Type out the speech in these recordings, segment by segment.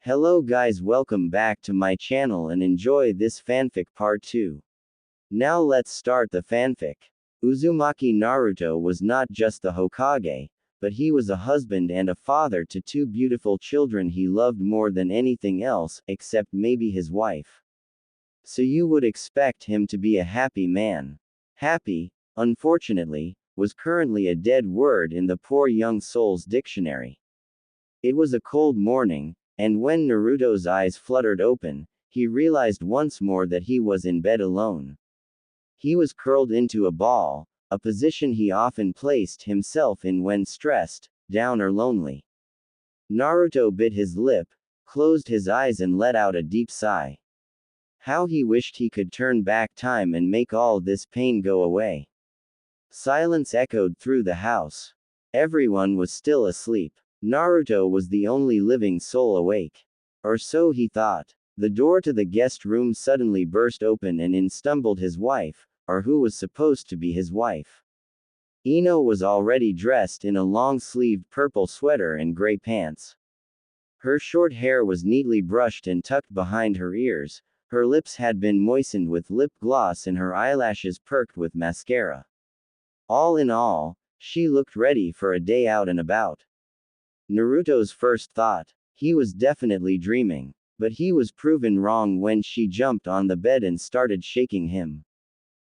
Hello guys, welcome back to my channel and enjoy this fanfic part 2. Now let's start the fanfic. Uzumaki Naruto was not just the Hokage, but he was a husband and a father to two beautiful children he loved more than anything else, except maybe his wife. So you would expect him to be a happy man. Happy, unfortunately, was currently a dead word in the poor young soul's dictionary. It was a cold morning, and when Naruto's eyes fluttered open, he realized once more that he was in bed alone. He was curled into a ball, a position he often placed himself in when stressed, down or lonely. Naruto bit his lip, closed his eyes and let out a deep sigh. How he wished he could turn back time and make all this pain go away. Silence echoed through the house. Everyone was still asleep. Naruto was the only living soul awake. Or so he thought. The door to the guest room suddenly burst open and in stumbled his wife, or who was supposed to be his wife. Ino was already dressed in a long-sleeved purple sweater and gray pants. Her short hair was neatly brushed and tucked behind her ears, her lips had been moistened with lip gloss and her eyelashes perked with mascara. All in all, she looked ready for a day out and about. Naruto's first thought, he was definitely dreaming, but he was proven wrong when she jumped on the bed and started shaking him.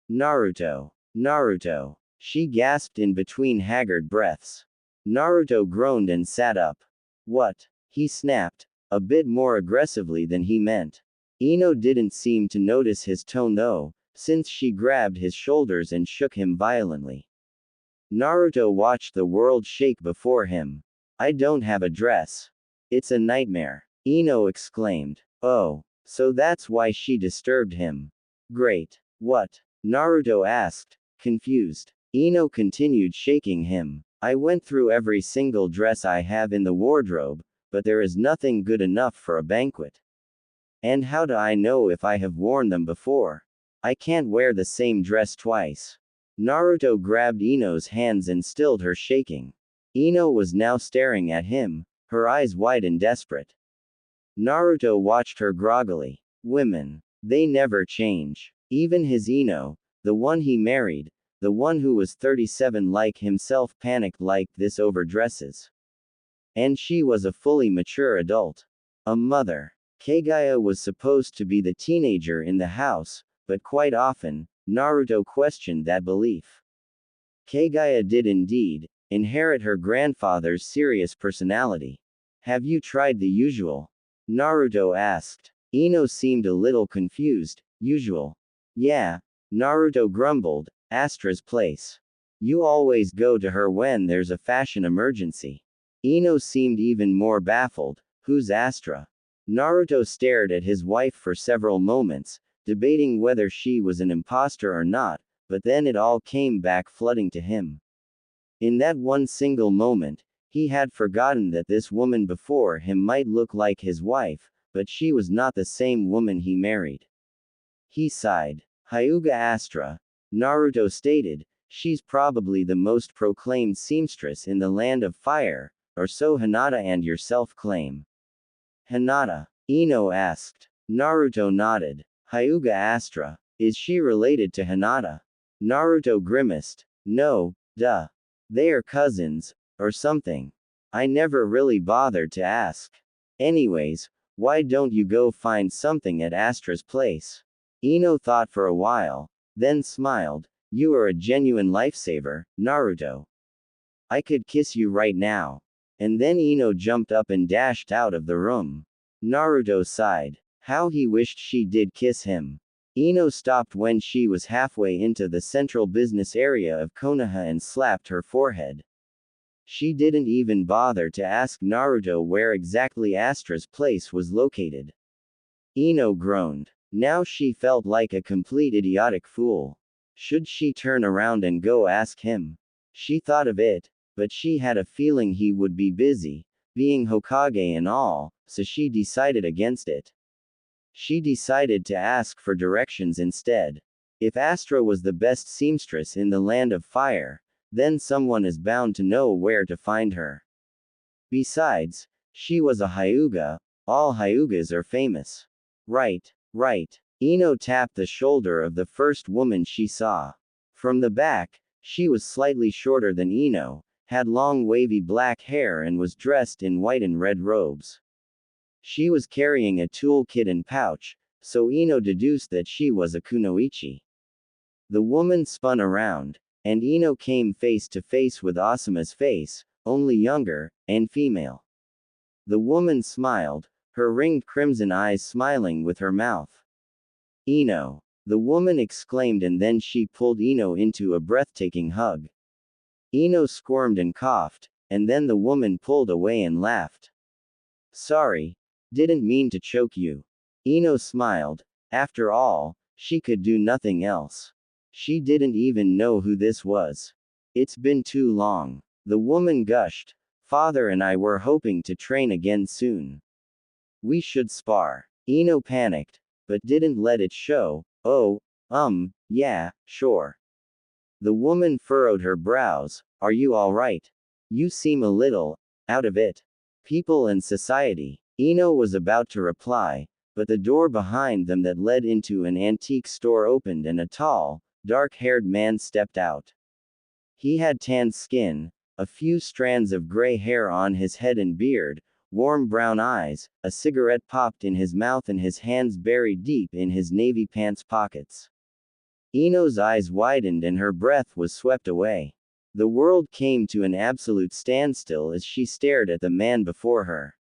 Naruto. Naruto. She gasped in between haggard breaths. Naruto groaned and sat up. What? He snapped, a bit more aggressively than he meant. Ino didn't seem to notice his tone though, since she grabbed his shoulders and shook him violently. Naruto watched the world shake before him. I don't have a dress. It's a nightmare. Ino exclaimed. Oh, so that's why she disturbed him. Great. What? Naruto asked, confused. Ino continued shaking him. I went through every single dress I have in the wardrobe, but there is nothing good enough for a banquet. And how do I know if I have worn them before? I can't wear the same dress twice. Naruto grabbed Ino's hands and stilled her shaking. Ino was now staring at him, her eyes wide and desperate. Naruto watched her groggily. Women. They never change. Even his Ino, the one he married, the one who was 37 like himself panicked like this over dresses. And she was a fully mature adult. A mother. Kaguya was supposed to be the teenager in the house, but quite often, Naruto questioned that belief. Kaguya did indeed inherit her grandfather's serious personality. Have you tried the usual? Naruto asked. Ino seemed a little confused. Usual? Yeah. Naruto grumbled. Astra's place. You always go to her when there's a fashion emergency. Ino seemed even more baffled. Who's Astra? Naruto stared at his wife for several moments, debating whether she was an imposter or not, but then it all came back flooding to him. In that one single moment, he had forgotten that this woman before him might look like his wife, but she was not the same woman he married. He sighed. Hyuga Astra. Naruto stated, she's probably the most proclaimed seamstress in the land of fire, or so Hinata and yourself claim. Hinata? Ino asked. Naruto nodded. Hyuga Astra. Is she related to Hinata? Naruto grimaced. No, duh. They are cousins, or something. I never really bothered to ask. Anyways, why don't you go find something at Astra's place? Ino thought for a while, then smiled. You are a genuine lifesaver, Naruto. I could kiss you right now. And then Ino jumped up and dashed out of the room. Naruto sighed. How he wished she did kiss him. Ino stopped when she was halfway into the central business area of Konoha and slapped her forehead. She didn't even bother to ask Naruto where exactly Astra's place was located. Ino groaned. Now she felt like a complete idiotic fool. Should she turn around and go ask him? She thought of it, but she had a feeling he would be busy, being Hokage and all, so she decided against it. She decided to ask for directions instead. If Astra was the best seamstress in the land of fire, then someone is bound to know where to find her. Besides, she was a Hyuga, All Hyugas are famous. Right, right. Ino tapped the shoulder of the first woman she saw. From the back, she was slightly shorter than Ino, had long wavy black hair and was dressed in white and red robes. She was carrying a toolkit and pouch, so Ino deduced that she was a kunoichi. The woman spun around, and Ino came face to face with Asuma's face, only younger, and female. The woman smiled, her ringed crimson eyes smiling with her mouth. Ino! The woman exclaimed, and then she pulled Ino into a breathtaking hug. Ino squirmed and coughed, and then the woman pulled away and laughed. Sorry. Didn't mean to choke you. Ino smiled. After all, she could do nothing else. She didn't even know who this was. It's been too long. The woman gushed. Father and I were hoping to train again soon. We should spar. Ino panicked, but didn't let it show. Oh, yeah, sure. The woman furrowed her brows. Are you all right? You seem a little out of it. People and society. Ino was about to reply, but the door behind them that led into an antique store opened and a tall, dark-haired man stepped out. He had tanned skin, a few strands of gray hair on his head and beard, warm brown eyes, a cigarette popped in his mouth and his hands buried deep in his navy pants pockets. Ino's eyes widened and her breath was swept away. The world came to an absolute standstill as she stared at the man before her.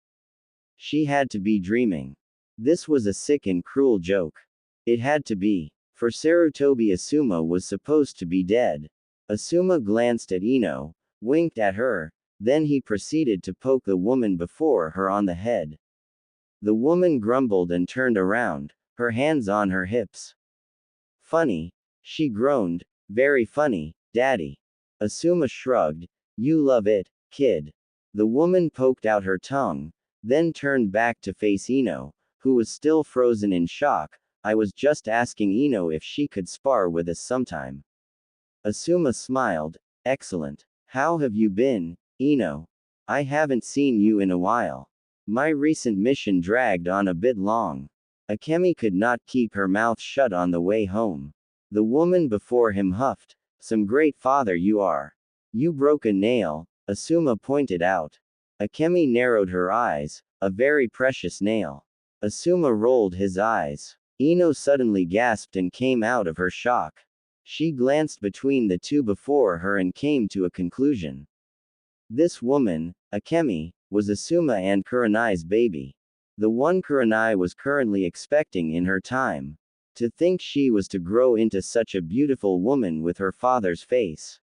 She had to be dreaming. This was a sick and cruel joke. It had to be. For Sarutobi Asuma was supposed to be dead. Asuma glanced at Ino, winked at her, then he proceeded to poke the woman before her on the head. The woman grumbled and turned around, her hands on her hips. Funny. She groaned. Very funny, Daddy. Asuma shrugged. You love it, kid. The woman poked out her tongue, then turned back to face Ino, who was still frozen in shock. I was just asking Ino if she could spar with us sometime. Asuma smiled. Excellent. How have you been, Ino? I haven't seen you in a while. My recent mission dragged on a bit long. Akemi could not keep her mouth shut on the way home. The woman before him huffed. Some great father you are. You broke a nail, Asuma pointed out. Akemi narrowed her eyes. A very precious nail. Asuma rolled his eyes. Ino suddenly gasped and came out of her shock. She glanced between the two before her and came to a conclusion. This woman, Akemi, was Asuma and Kurenai's baby. The one Kurenai was currently expecting in her time. To think she was to grow into such a beautiful woman with her father's face.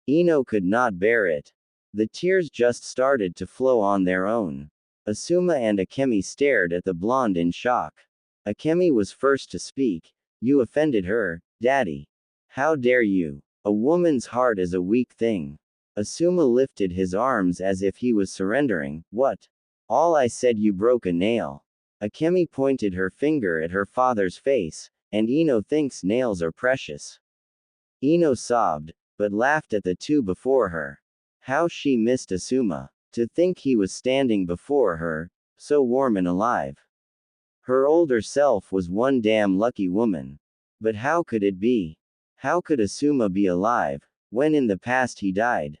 Ino could not bear it. The tears just started to flow on their own. Asuma and Akemi stared at the blonde in shock. Akemi was first to speak. You offended her, Daddy. How dare you? A woman's heart is a weak thing. Asuma lifted his arms as if he was surrendering. What? All I said you broke a nail. Akemi pointed her finger at her father's face, and Ino thinks nails are precious. Ino sobbed, but laughed at the two before her. How she missed Asuma. To think he was standing before her, so warm and alive. Her older self was one damn lucky woman. But how could it be? How could Asuma be alive, when in the past he died?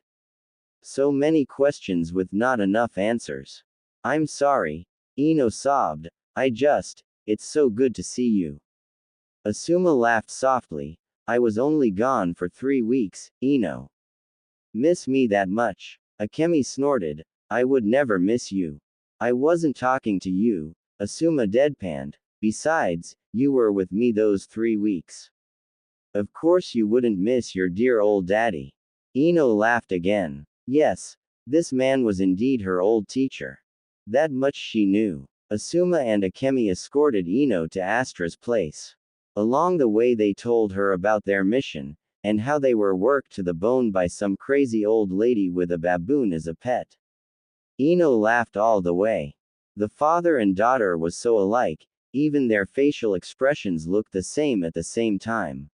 So many questions with not enough answers. I'm sorry. Ino sobbed. It's so good to see you. Asuma laughed softly. I was only gone for 3 weeks, Ino. Miss me that much? Akemi snorted. I would never miss you. I wasn't talking to you, Asuma deadpanned. Besides, you were with me those 3 weeks. Of course you wouldn't miss your dear old daddy. Ino laughed again. Yes, this man was indeed her old teacher. That much she knew. Asuma and Akemi escorted Ino to Astra's place. Along the way they told her about their mission, and how they were worked to the bone by some crazy old lady with a baboon as a pet. Ino laughed all the way. The father and daughter was so alike, even their facial expressions looked the same at the same time.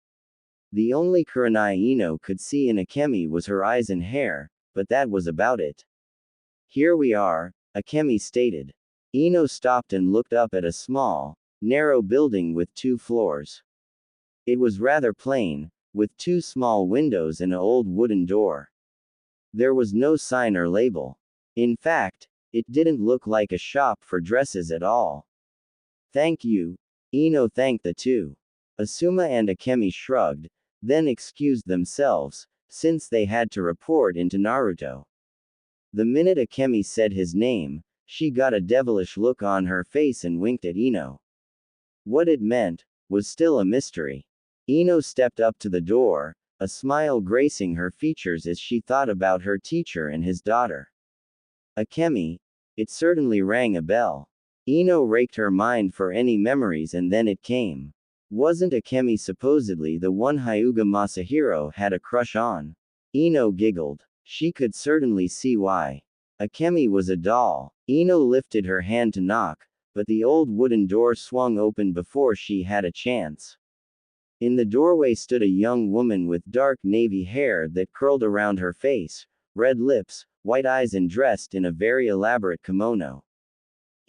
The only Kurenai Ino could see in Akemi was her eyes and hair, but that was about it. Here we are, Akemi stated. Ino stopped and looked up at a small, narrow building with 2 floors. It was rather plain, with 2 small windows and an old wooden door. There was no sign or label. In fact, it didn't look like a shop for dresses at all. Thank you. Ino thanked the two. Asuma and Akemi shrugged, then excused themselves, since they had to report into Naruto. The minute Akemi said his name, she got a devilish look on her face and winked at Ino. What it meant was still a mystery. Ino stepped up to the door, a smile gracing her features as she thought about her teacher and his daughter. Akemi. It certainly rang a bell. Ino raked her mind for any memories and then it came. Wasn't Akemi supposedly the one Hyuga Masahiro had a crush on? Ino giggled. She could certainly see why. Akemi was a doll. Ino lifted her hand to knock, but the old wooden door swung open before she had a chance. In the doorway stood a young woman with dark navy hair that curled around her face, red lips, white eyes and dressed in a very elaborate kimono.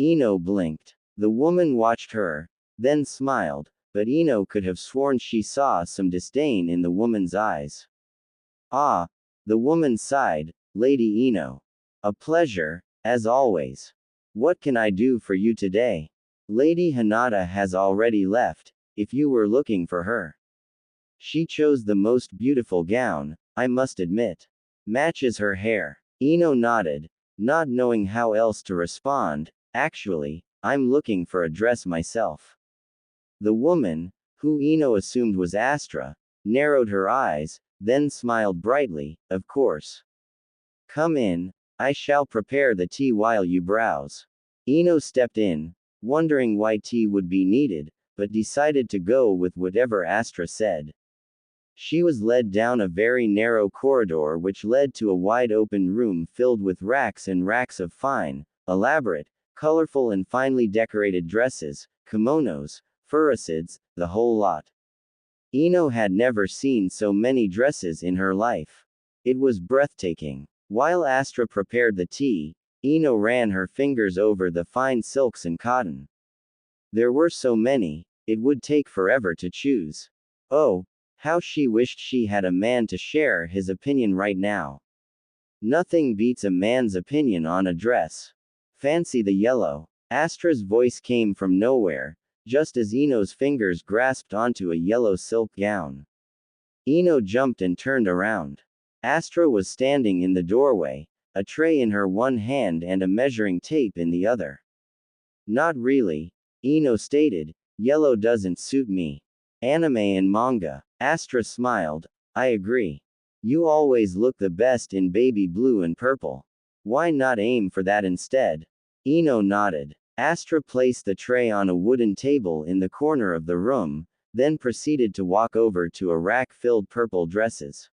Ino blinked. The woman watched her, then smiled, but Ino could have sworn she saw some disdain in the woman's eyes. Ah, the woman sighed, Lady Ino. A pleasure, as always. What can I do for you today? Lady Hinata has already left, if you were looking for her. She chose the most beautiful gown, I must admit. Matches her hair. Ino nodded, not knowing how else to respond. Actually, I'm looking for a dress myself. The woman, who Ino assumed was Astra, narrowed her eyes, then smiled brightly, of course. Come in, I shall prepare the tea while you browse. Ino stepped in, wondering why tea would be needed, but decided to go with whatever Astra said. She was led down a very narrow corridor which led to a wide open room filled with racks and racks of fine, elaborate, colorful and finely decorated dresses, kimonos, furisids, the whole lot. Ino had never seen so many dresses in her life. It was breathtaking. While Astra prepared the tea, Ino ran her fingers over the fine silks and cotton. There were so many, it would take forever to choose. Oh, how she wished she had a man to share his opinion right now. Nothing beats a man's opinion on a dress. Fancy the yellow. Astra's voice came from nowhere, just as Ino's fingers grasped onto a yellow silk gown. Ino jumped and turned around. Astra was standing in the doorway, a tray in her one hand and a measuring tape in the other. Not really, Ino stated, yellow doesn't suit me. Anime and manga. Astra smiled, I agree. You always look the best in baby blue and purple. Why not aim for that instead? Ino nodded. Astra placed the tray on a wooden table in the corner of the room, then proceeded to walk over to a rack filled purple dresses.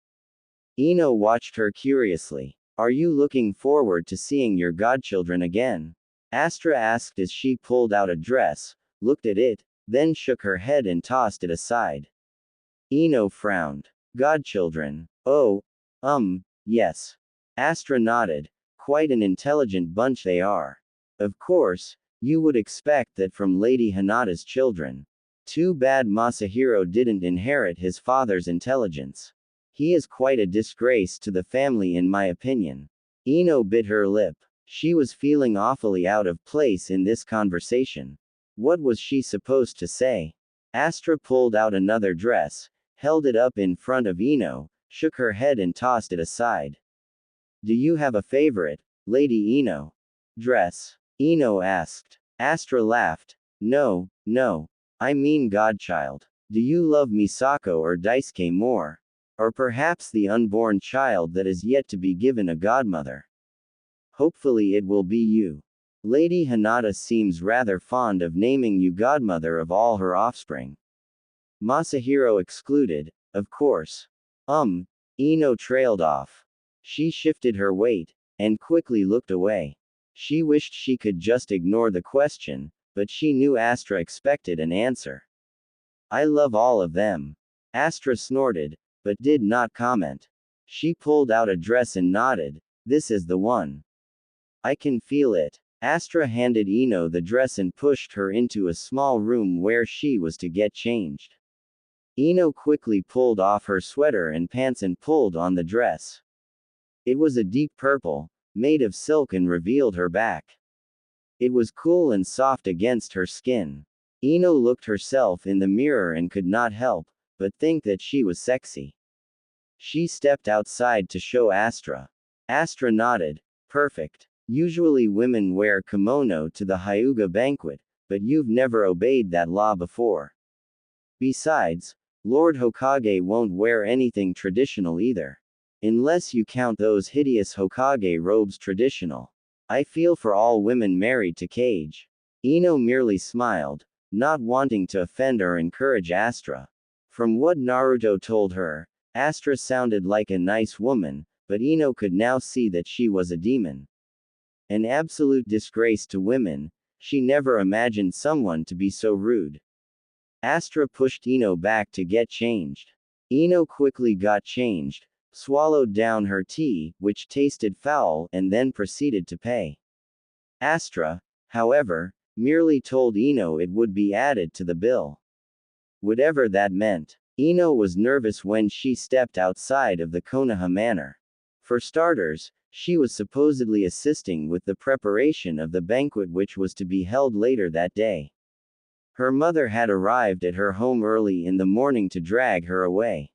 Ino watched her curiously. Are you looking forward to seeing your godchildren again? Astra asked as she pulled out a dress, looked at it, then shook her head and tossed it aside. Ino frowned. Godchildren. Oh, yes. Astra nodded. Quite an intelligent bunch they are. Of course, you would expect that from Lady Hinata's children. Too bad Masahiro didn't inherit his father's intelligence. He is quite a disgrace to the family in my opinion. Ino bit her lip. She was feeling awfully out of place in this conversation. What was she supposed to say? Astra pulled out another dress, held it up in front of Ino, shook her head and tossed it aside. Do you have a favorite, Lady Ino? Dress? Ino asked. Astra laughed. No, I mean godchild. Do you love Misako or Daisuke more? Or perhaps the unborn child that is yet to be given a godmother? Hopefully it will be you. Lady Hinata seems rather fond of naming you godmother of all her offspring. Masahiro excluded, of course. Ino trailed off. She shifted her weight, and quickly looked away. She wished she could just ignore the question, but she knew Astra expected an answer. I love all of them. Astra snorted, but did not comment. She pulled out a dress and nodded, this is the one. I can feel it. Astra handed Ino the dress and pushed her into a small room where she was to get changed. Ino quickly pulled off her sweater and pants and pulled on the dress. It was a deep purple, made of silk, and revealed her back. It was cool and soft against her skin. Ino looked herself in the mirror and could not help but think that she was sexy. She stepped outside to show Astra. Astra nodded. Perfect. Usually women wear kimono to the Hyuga banquet, but you've never obeyed that law before. Besides, Lord Hokage won't wear anything traditional either. Unless you count those hideous Hokage robes traditional. I feel for all women married to Kage. Ino merely smiled, not wanting to offend or encourage Astra. From what Naruto told her, Astra sounded like a nice woman, but Ino could now see that she was a demon. An absolute disgrace to women. She never imagined someone to be so rude. Astra pushed Ino back to get changed. Ino quickly got changed, swallowed down her tea, which tasted foul, and then proceeded to pay. Astra, however, merely told Ino it would be added to the bill. Whatever that meant. Ino was nervous when she stepped outside of the Konoha manor. For starters, she was supposedly assisting with the preparation of the banquet which was to be held later that day. Her mother had arrived at her home early in the morning to drag her away.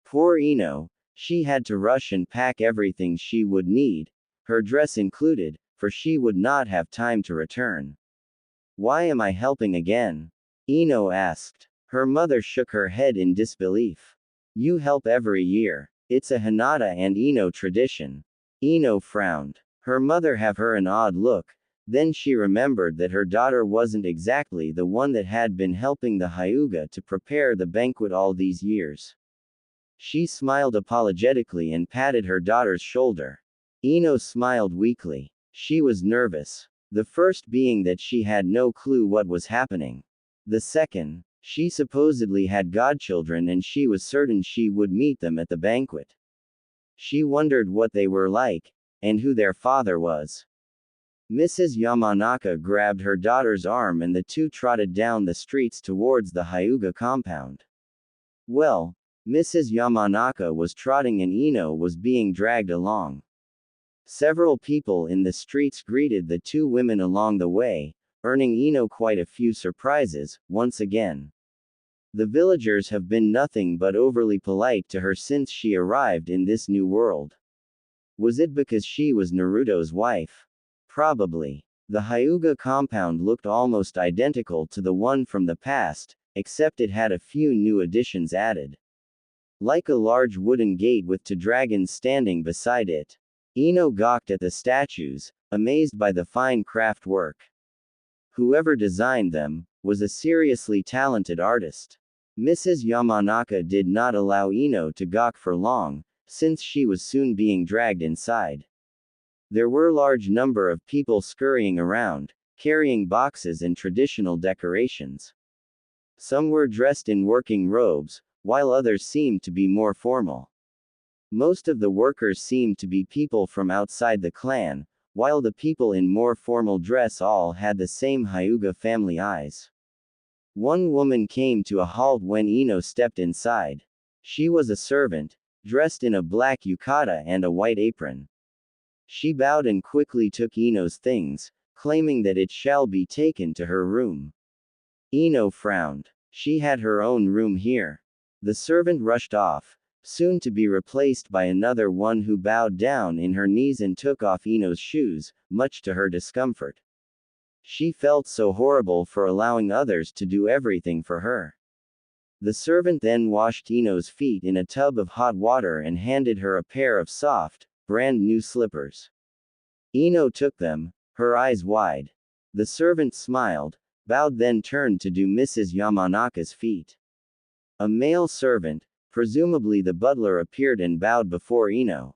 Poor Ino, she had to rush and pack everything she would need, her dress included, for she would not have time to return. Why am I helping again? Ino asked. Her mother shook her head in disbelief. You help every year. It's a Hinata and Ino tradition. Ino frowned. Her mother gave her an odd look, then she remembered that her daughter wasn't exactly the one that had been helping the Hyuga to prepare the banquet all these years. She smiled apologetically and patted her daughter's shoulder. Ino smiled weakly. She was nervous. The first being that she had no clue what was happening. The second, she supposedly had godchildren and she was certain she would meet them at the banquet. She wondered what they were like, and who their father was. Mrs. Yamanaka grabbed her daughter's arm and the two trotted down the streets towards the Hyuga compound. Well, Mrs. Yamanaka was trotting and Ino was being dragged along. Several people in the streets greeted the two women along the way, earning Ino quite a few surprises, once again. The villagers have been nothing but overly polite to her since she arrived in this new world. Was it because she was Naruto's wife? Probably. The Hyuga compound looked almost identical to the one from the past, except it had a few new additions added. Like a large wooden gate with two dragons standing beside it. Ino gawked at the statues, amazed by the fine craft work. Whoever designed them was a seriously talented artist. Mrs. Yamanaka did not allow Ino to gawk for long, since she was soon being dragged inside. There were large number of people scurrying around, carrying boxes and traditional decorations. Some were dressed in working robes, while others seemed to be more formal. Most of the workers seemed to be people from outside the clan, while the people in more formal dress all had the same Hyuga family eyes. One woman came to a halt when Ino stepped inside. She was a servant, dressed in a black yukata and a white apron. She bowed and quickly took Ino's things, claiming that it shall be taken to her room. Ino frowned. She had her own room here. The servant rushed off, soon to be replaced by another one who bowed down in her knees and took off Ino's shoes, much to her discomfort. She felt so horrible for allowing others to do everything for her. The servant then washed Ino's feet in a tub of hot water and handed her a pair of soft, brand new slippers. Ino took them, her eyes wide. The servant smiled, bowed, then turned to do Mrs. Yamanaka's feet. A male servant, presumably the butler, appeared and bowed before Ino.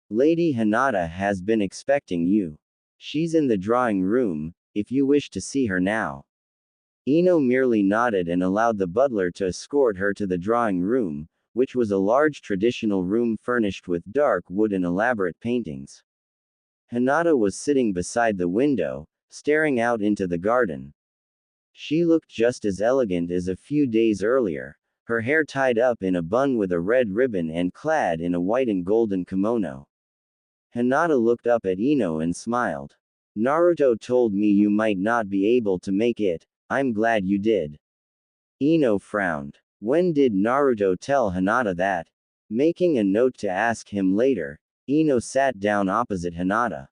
Lady Hinata has been expecting you. She's in the drawing room, if you wish to see her now. Ino merely nodded and allowed the butler to escort her to the drawing room, which was a large traditional room furnished with dark wood and elaborate paintings. Hinata was sitting beside the window, staring out into the garden. She looked just as elegant as a few days earlier, her hair tied up in a bun with a red ribbon and clad in a white and golden kimono. Hinata looked up at Ino and smiled. Naruto told me you might not be able to make it, I'm glad you did. Ino frowned. When did Naruto tell Hinata that? Making a note to ask him later, Ino sat down opposite Hinata.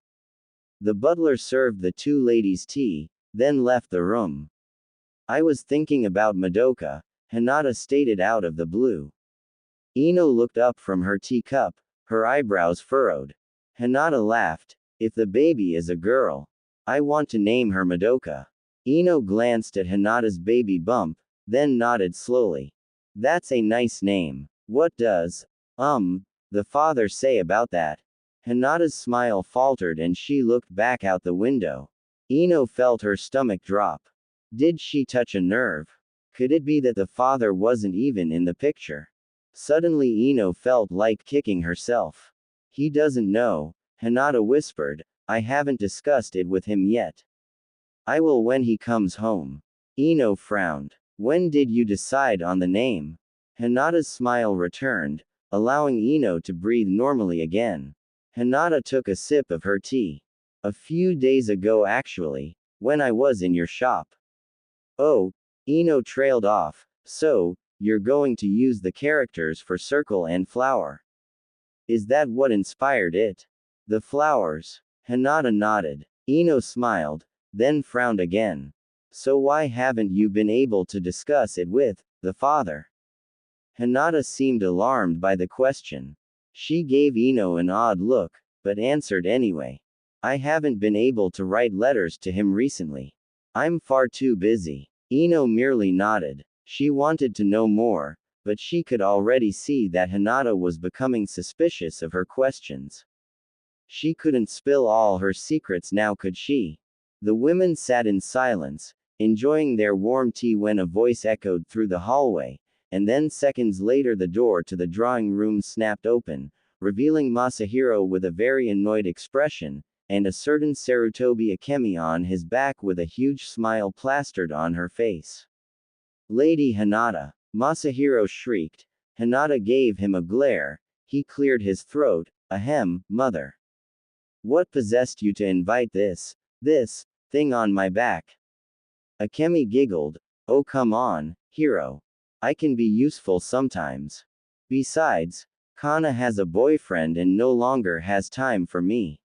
The butler served the two ladies tea, then left the room. I was thinking about Madoka, Hinata stated out of the blue. Ino looked up from her teacup, her eyebrows furrowed. Hinata laughed. If the baby is a girl, I want to name her Madoka. Ino glanced at Hinata's baby bump, then nodded slowly. That's a nice name. What does, the father say about that? Hinata's smile faltered and she looked back out the window. Ino felt her stomach drop. Did she touch a nerve? Could it be that the father wasn't even in the picture? Suddenly Ino felt like kicking herself. He doesn't know, Hinata whispered, I haven't discussed it with him yet. I will when he comes home. Ino frowned. When did you decide on the name? Hinata's smile returned, allowing Ino to breathe normally again. Hinata took a sip of her tea. A few days ago actually, when I was in your shop. Oh, Ino trailed off, so, you're going to use the characters for Circle and Flower. Is that what inspired it? The flowers. Hinata nodded. Ino smiled, then frowned again. So why haven't you been able to discuss it with the father? Hinata seemed alarmed by the question. She gave Ino an odd look, but answered anyway. I haven't been able to write letters to him recently. I'm far too busy. Ino merely nodded. She wanted to know more, but she could already see that Hinata was becoming suspicious of her questions. She couldn't spill all her secrets now, could she? The women sat in silence, enjoying their warm tea when a voice echoed through the hallway, and then seconds later the door to the drawing room snapped open, revealing Masahiro with a very annoyed expression, and a certain Sarutobi Akemi on his back with a huge smile plastered on her face. Lady Hinata. Masahiro shrieked. Hinata gave him a glare. He cleared his throat. Ahem, mother. What possessed you to invite this thing on my back? Akemi giggled. Oh come on, hero. I can be useful sometimes. Besides, Kana has a boyfriend and no longer has time for me.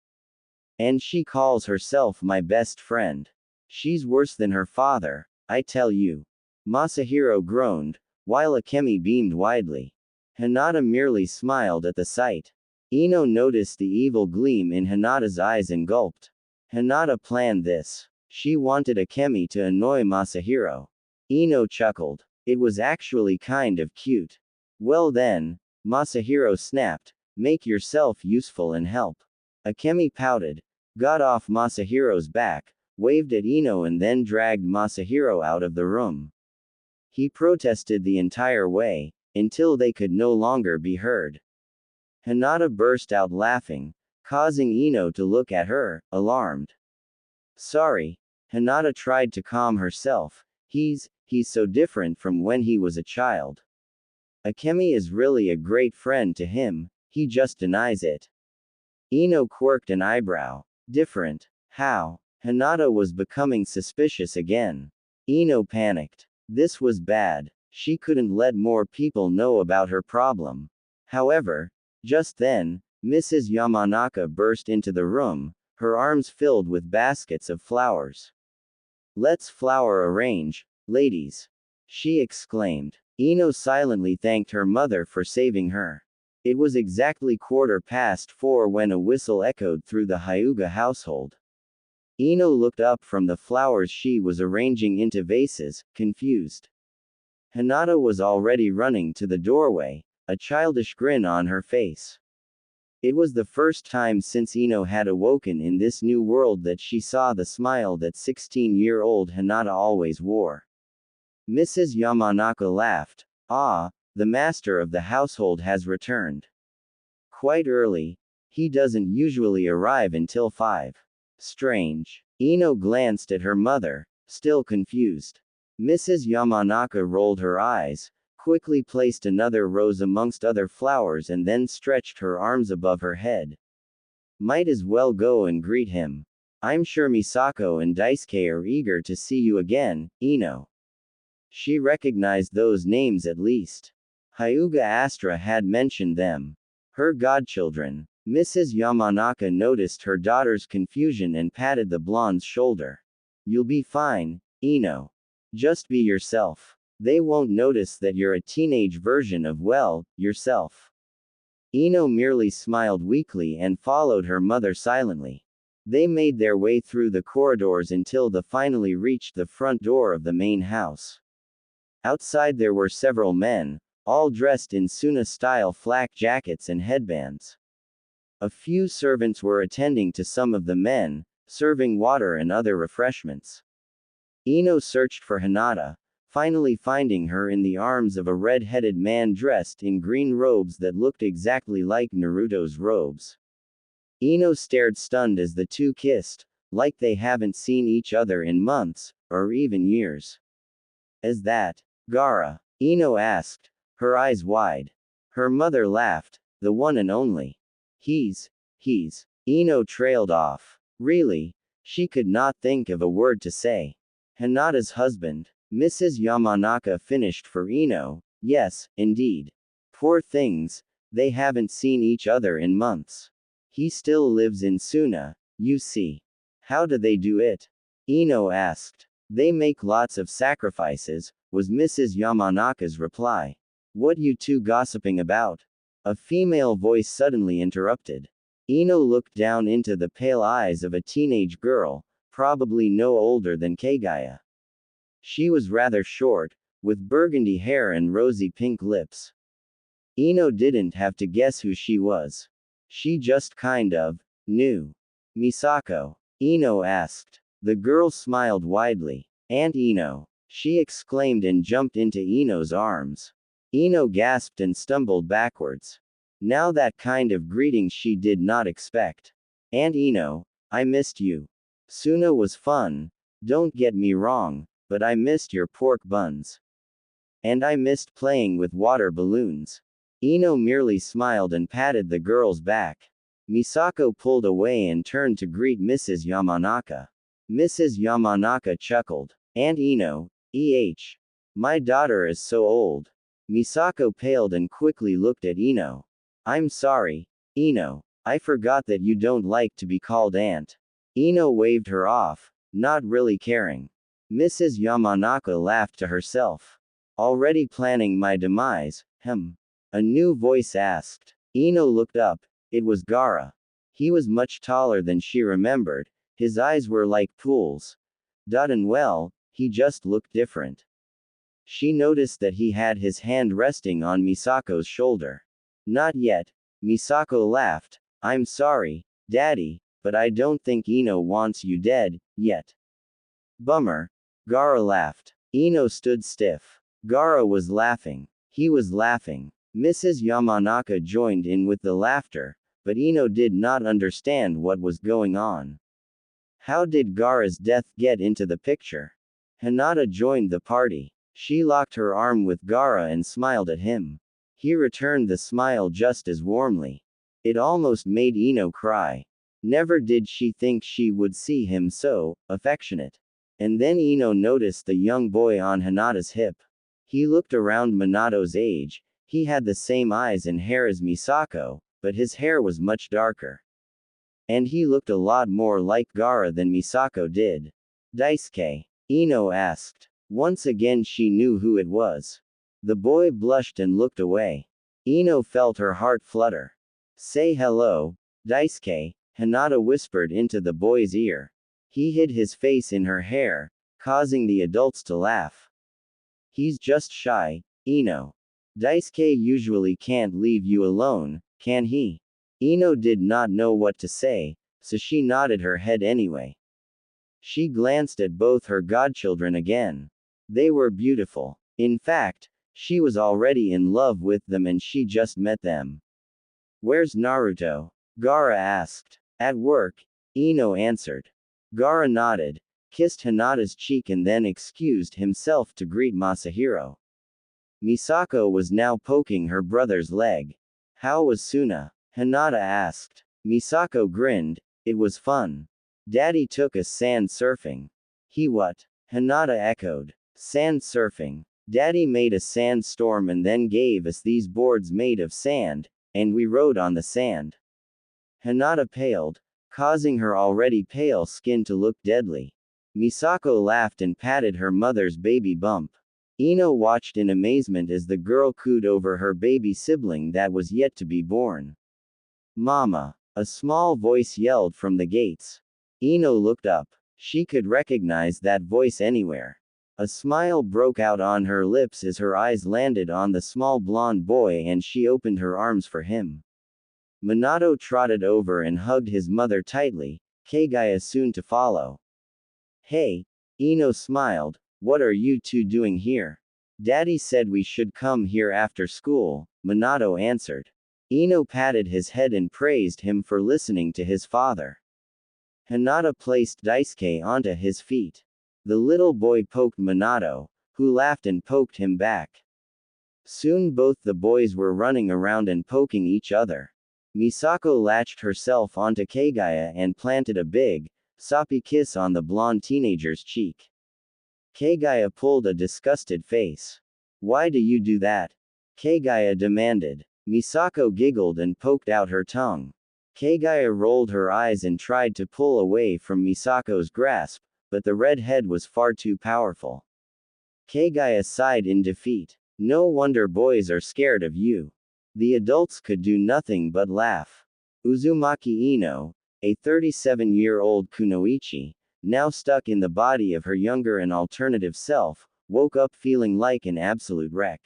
And she calls herself my best friend. She's worse than her father, I tell you. Masahiro groaned, while Akemi beamed widely. Hinata merely smiled at the sight. Ino noticed the evil gleam in Hinata's eyes and gulped. Hinata planned this. She wanted Akemi to annoy Masahiro. Ino chuckled. It was actually kind of cute. Well then, Masahiro snapped, make yourself useful and help. Akemi pouted, got off Masahiro's back, waved at Ino and then dragged Masahiro out of the room. He protested the entire way, until they could no longer be heard. Hinata burst out laughing, causing Ino to look at her, alarmed. Sorry. Hinata tried to calm herself. He's so different from when he was a child. Akemi is really a great friend to him, he just denies it. Ino quirked an eyebrow. Different? How? Hinata was becoming suspicious again. Ino panicked. This was bad. She couldn't let more people know about her problem. However, just then, Mrs. Yamanaka burst into the room, her arms filled with baskets of flowers. Let's flower arrange, ladies. She exclaimed. Ino silently thanked her mother for saving her. It was exactly 4:15 when a whistle echoed through the Hyuga household. Ino looked up from the flowers she was arranging into vases, confused. Hinata was already running to the doorway, a childish grin on her face. It was the first time since Ino had awoken in this new world that she saw the smile that 16-year-old Hinata always wore. Mrs. Yamanaka laughed. Ah, the master of the household has returned. Quite early. He doesn't usually arrive until 5. Strange. Ino glanced at her mother, still confused. Mrs. Yamanaka rolled her eyes, quickly placed another rose amongst other flowers and then stretched her arms above her head. Might as well go and greet him. I'm sure Misako and Daisuke are eager to see you again, Ino. She recognized those names at least. Hyuga Astra had mentioned them. Her godchildren. Mrs. Yamanaka noticed her daughter's confusion and patted the blonde's shoulder. You'll be fine, Ino. Just be yourself. They won't notice that you're a teenage version of, well, yourself. Ino merely smiled weakly and followed her mother silently. They made their way through the corridors until they finally reached the front door of the main house. Outside there were several men, all dressed in Suna-style flak jackets and headbands. A few servants were attending to some of the men, serving water and other refreshments. Ino searched for Hinata, finally finding her in the arms of a red-headed man dressed in green robes that looked exactly like Naruto's robes. Ino stared stunned as the two kissed, like they haven't seen each other in months, or even years. Is that Gaara? Ino asked, her eyes wide. Her mother laughed, the one and only. He's. Ino trailed off. Really? She could not think of a word to say. Hinata's husband. Mrs. Yamanaka finished for Ino. Yes, indeed. Poor things, they haven't seen each other in months. He still lives in Suna, you see. How do they do it? Ino asked. They make lots of sacrifices, was Mrs. Yamanaka's reply. What you two gossiping about? A female voice suddenly interrupted. Ino looked down into the pale eyes of a teenage girl, probably no older than Kagaya. She was rather short, with burgundy hair and rosy pink lips. Ino didn't have to guess who she was. She just kind of knew. Misako? Ino asked. The girl smiled widely. Aunt Ino, she exclaimed and jumped into Ino's arms. Ino gasped and stumbled backwards. Now that kind of greeting she did not expect. Aunt Ino, I missed you. Suna was fun, don't get me wrong, but I missed your pork buns. And I missed playing with water balloons. Ino merely smiled and patted the girl's back. Misako pulled away and turned to greet Mrs. Yamanaka. Mrs. Yamanaka chuckled. Aunt Ino, my daughter is so old. Misako paled and quickly looked at Ino. I'm sorry, Ino. I forgot that you don't like to be called aunt. Ino waved her off, not really caring. Mrs. Yamanaka laughed to herself. Already planning my demise, A new voice asked. Ino looked up. It was Gaara. He was much taller than she remembered. His eyes were like pools. And well, he just looked different. She noticed that he had his hand resting on Misako's shoulder. Not yet. Misako laughed. I'm sorry, Daddy, but I don't think Ino wants you dead, yet. Bummer. Gaara laughed. Ino stood stiff. Gaara was laughing. He was laughing. Mrs. Yamanaka joined in with the laughter, but Ino did not understand what was going on. How did Gaara's death get into the picture? Hinata joined the party. She locked her arm with Gaara and smiled at him. He returned the smile just as warmly. It almost made Ino cry. Never did she think she would see him so affectionate. And then Ino noticed the young boy on Hinata's hip. He looked around Minato's age. He had the same eyes and hair as Misako, but his hair was much darker. And he looked a lot more like Gaara than Misako did. Daisuke? Ino asked. Once again she knew who it was. The boy blushed and looked away. Ino felt her heart flutter. Say hello, Daisuke, Hinata whispered into the boy's ear. He hid his face in her hair, causing the adults to laugh. He's just shy, Ino. Daisuke usually can't leave you alone, can he? Ino did not know what to say, so she nodded her head anyway. She glanced at both her godchildren again. They were beautiful. In fact, she was already in love with them and she just met them. Where's Naruto? Gaara asked. At work, Ino answered. Gaara nodded, kissed Hinata's cheek and then excused himself to greet Masahiro. Misako was now poking her brother's leg. How was Suna? Hinata asked. Misako grinned. It was fun. Daddy took us sand surfing. He what? Hinata echoed. Sand surfing. Daddy made a sandstorm and then gave us these boards made of sand, and we rode on the sand. Hinata paled, causing her already pale skin to look deadly. Misako laughed and patted her mother's baby bump. Ino watched in amazement as the girl cooed over her baby sibling that was yet to be born. Mama! A small voice yelled from the gates. Ino looked up. She could recognize that voice anywhere. A smile broke out on her lips as her eyes landed on the small blonde boy and she opened her arms for him. Minato trotted over and hugged his mother tightly, Kagaya soon to follow. Hey! Ino smiled. What are you two doing here? Daddy said we should come here after school, Minato answered. Ino patted his head and praised him for listening to his father. Hinata placed Daisuke onto his feet. The little boy poked Minato, who laughed and poked him back. Soon both the boys were running around and poking each other. Misako latched herself onto Kagaya and planted a big, soppy kiss on the blonde teenager's cheek. Kagaya pulled a disgusted face. Why do you do that? Kagaya demanded. Misako giggled and poked out her tongue. Kagaya rolled her eyes and tried to pull away from Misako's grasp, but the red head was far too powerful. Kagaya sighed in defeat. No wonder boys are scared of you. The adults could do nothing but laugh. Uzumaki Ino, a 37-year-old kunoichi, now stuck in the body of her younger and alternative self, woke up feeling like an absolute wreck.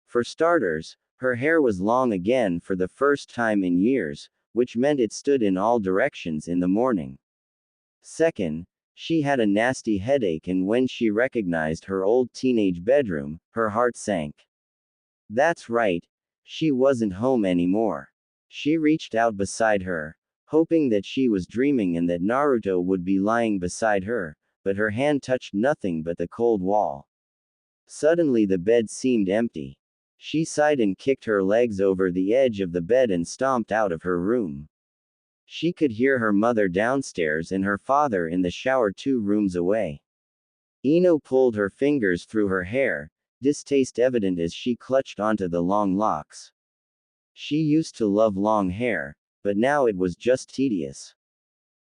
For starters, her hair was long again for the first time in years, which meant it stood in all directions in the morning. Second, she had a nasty headache and when she recognized her old teenage bedroom, her heart sank. That's right, she wasn't home anymore. She reached out beside her, hoping that she was dreaming and that Naruto would be lying beside her, but her hand touched nothing but the cold wall. Suddenly the bed seemed empty. She sighed and kicked her legs over the edge of the bed and stomped out of her room. She could hear her mother downstairs and her father in the shower 2 rooms away. Ino pulled her fingers through her hair, distaste evident as she clutched onto the long locks. She used to love long hair, but now it was just tedious.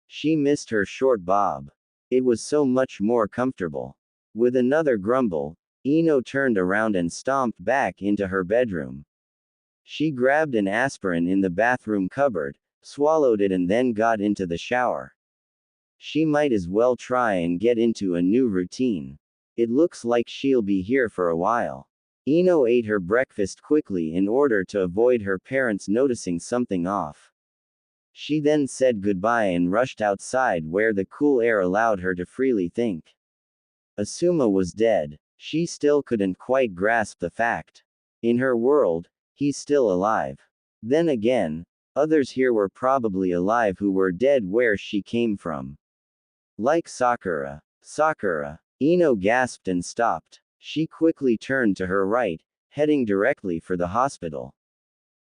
She missed her short bob. It was so much more comfortable. With another grumble, Ino turned around and stomped back into her bedroom. She grabbed an aspirin in the bathroom cupboard, swallowed it and then got into the shower. She might as well try and get into a new routine. It looks like she'll be here for a while. Ino ate her breakfast quickly in order to avoid her parents noticing something off. She then said goodbye and rushed outside where the cool air allowed her to freely think. Asuma was dead. She still couldn't quite grasp the fact. In her world, he's still alive. Then again, others here were probably alive who were dead where she came from. Like Sakura. Sakura. Ino gasped and stopped. She quickly turned to her right, heading directly for the hospital.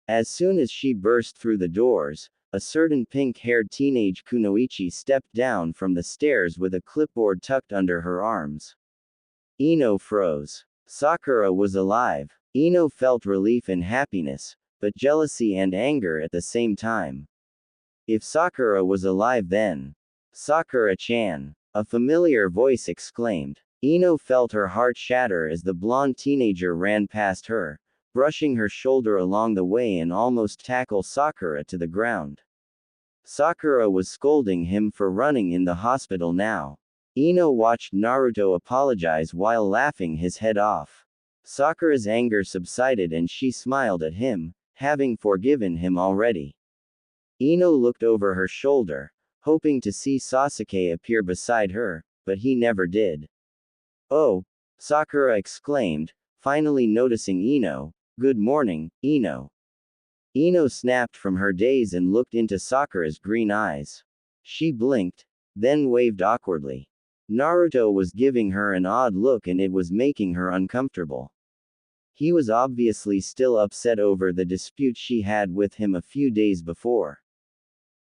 As soon as she burst through the doors, a certain pink-haired teenage kunoichi stepped down from the stairs with a clipboard tucked under her arms. Ino froze. Sakura was alive. Ino felt relief and happiness, but jealousy and anger at the same time. If Sakura was alive then. Sakura-chan. A familiar voice exclaimed. Ino felt her heart shatter as the blonde teenager ran past her, brushing her shoulder along the way and almost tackle Sakura to the ground. Sakura was scolding him for running in the hospital now. Ino watched Naruto apologize while laughing his head off. Sakura's anger subsided and she smiled at him, having forgiven him already. Ino looked over her shoulder, hoping to see Sasuke appear beside her, but he never did. Oh! Sakura exclaimed, finally noticing Ino. Good morning, Ino. Ino snapped from her daze and looked into Sakura's green eyes. She blinked, then waved awkwardly. Naruto was giving her an odd look and it was making her uncomfortable. He was obviously still upset over the dispute she had with him a few days before.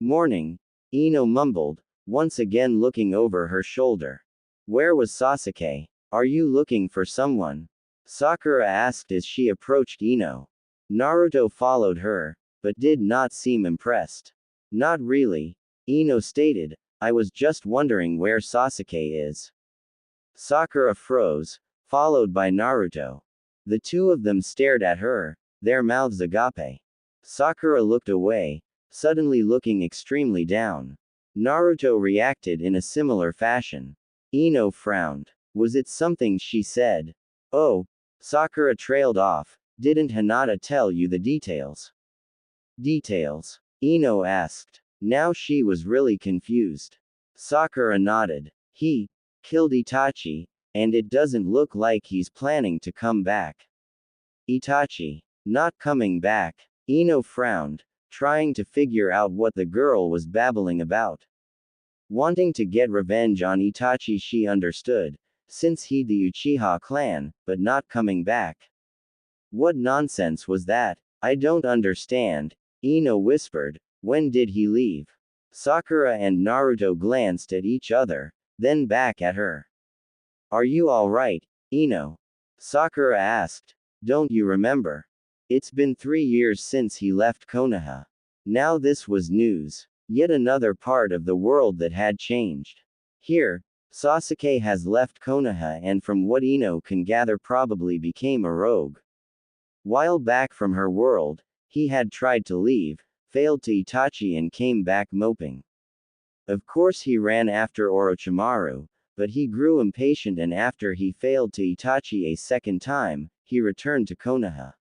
Morning, Ino mumbled, once again looking over her shoulder. Where was Sasuke? Are you looking for someone? Sakura asked as she approached Ino. Naruto followed her, but did not seem impressed. Not really, Ino stated, I was just wondering where Sasuke is. Sakura froze, followed by Naruto. The two of them stared at her, their mouths agape. Sakura looked away, suddenly looking extremely down. Naruto reacted in a similar fashion. Ino frowned. Was it something she said? Oh, Sakura trailed off. Didn't Hinata tell you the details? Details? Ino asked. Now she was really confused. Sakura nodded. He killed Itachi, and it doesn't look like he's planning to come back. Itachi not coming back. Ino frowned, trying to figure out what the girl was babbling about. Wanting to get revenge on Itachi, she understood, since he'd the Uchiha clan, but not coming back. What nonsense was that? I don't understand, Ino whispered. When did he leave? Sakura and Naruto glanced at each other, then back at her. Are you alright, Ino? Sakura asked. Don't you remember? It's been 3 years since he left Konoha. Now this was news. Yet another part of the world that had changed. Here, Sasuke has left Konoha and from what Ino can gather probably became a rogue. While back from her world, he had tried to leave, failed to Itachi and came back moping. Of course he ran after Orochimaru, but he grew impatient and after he failed to Itachi a second time, he returned to Konoha.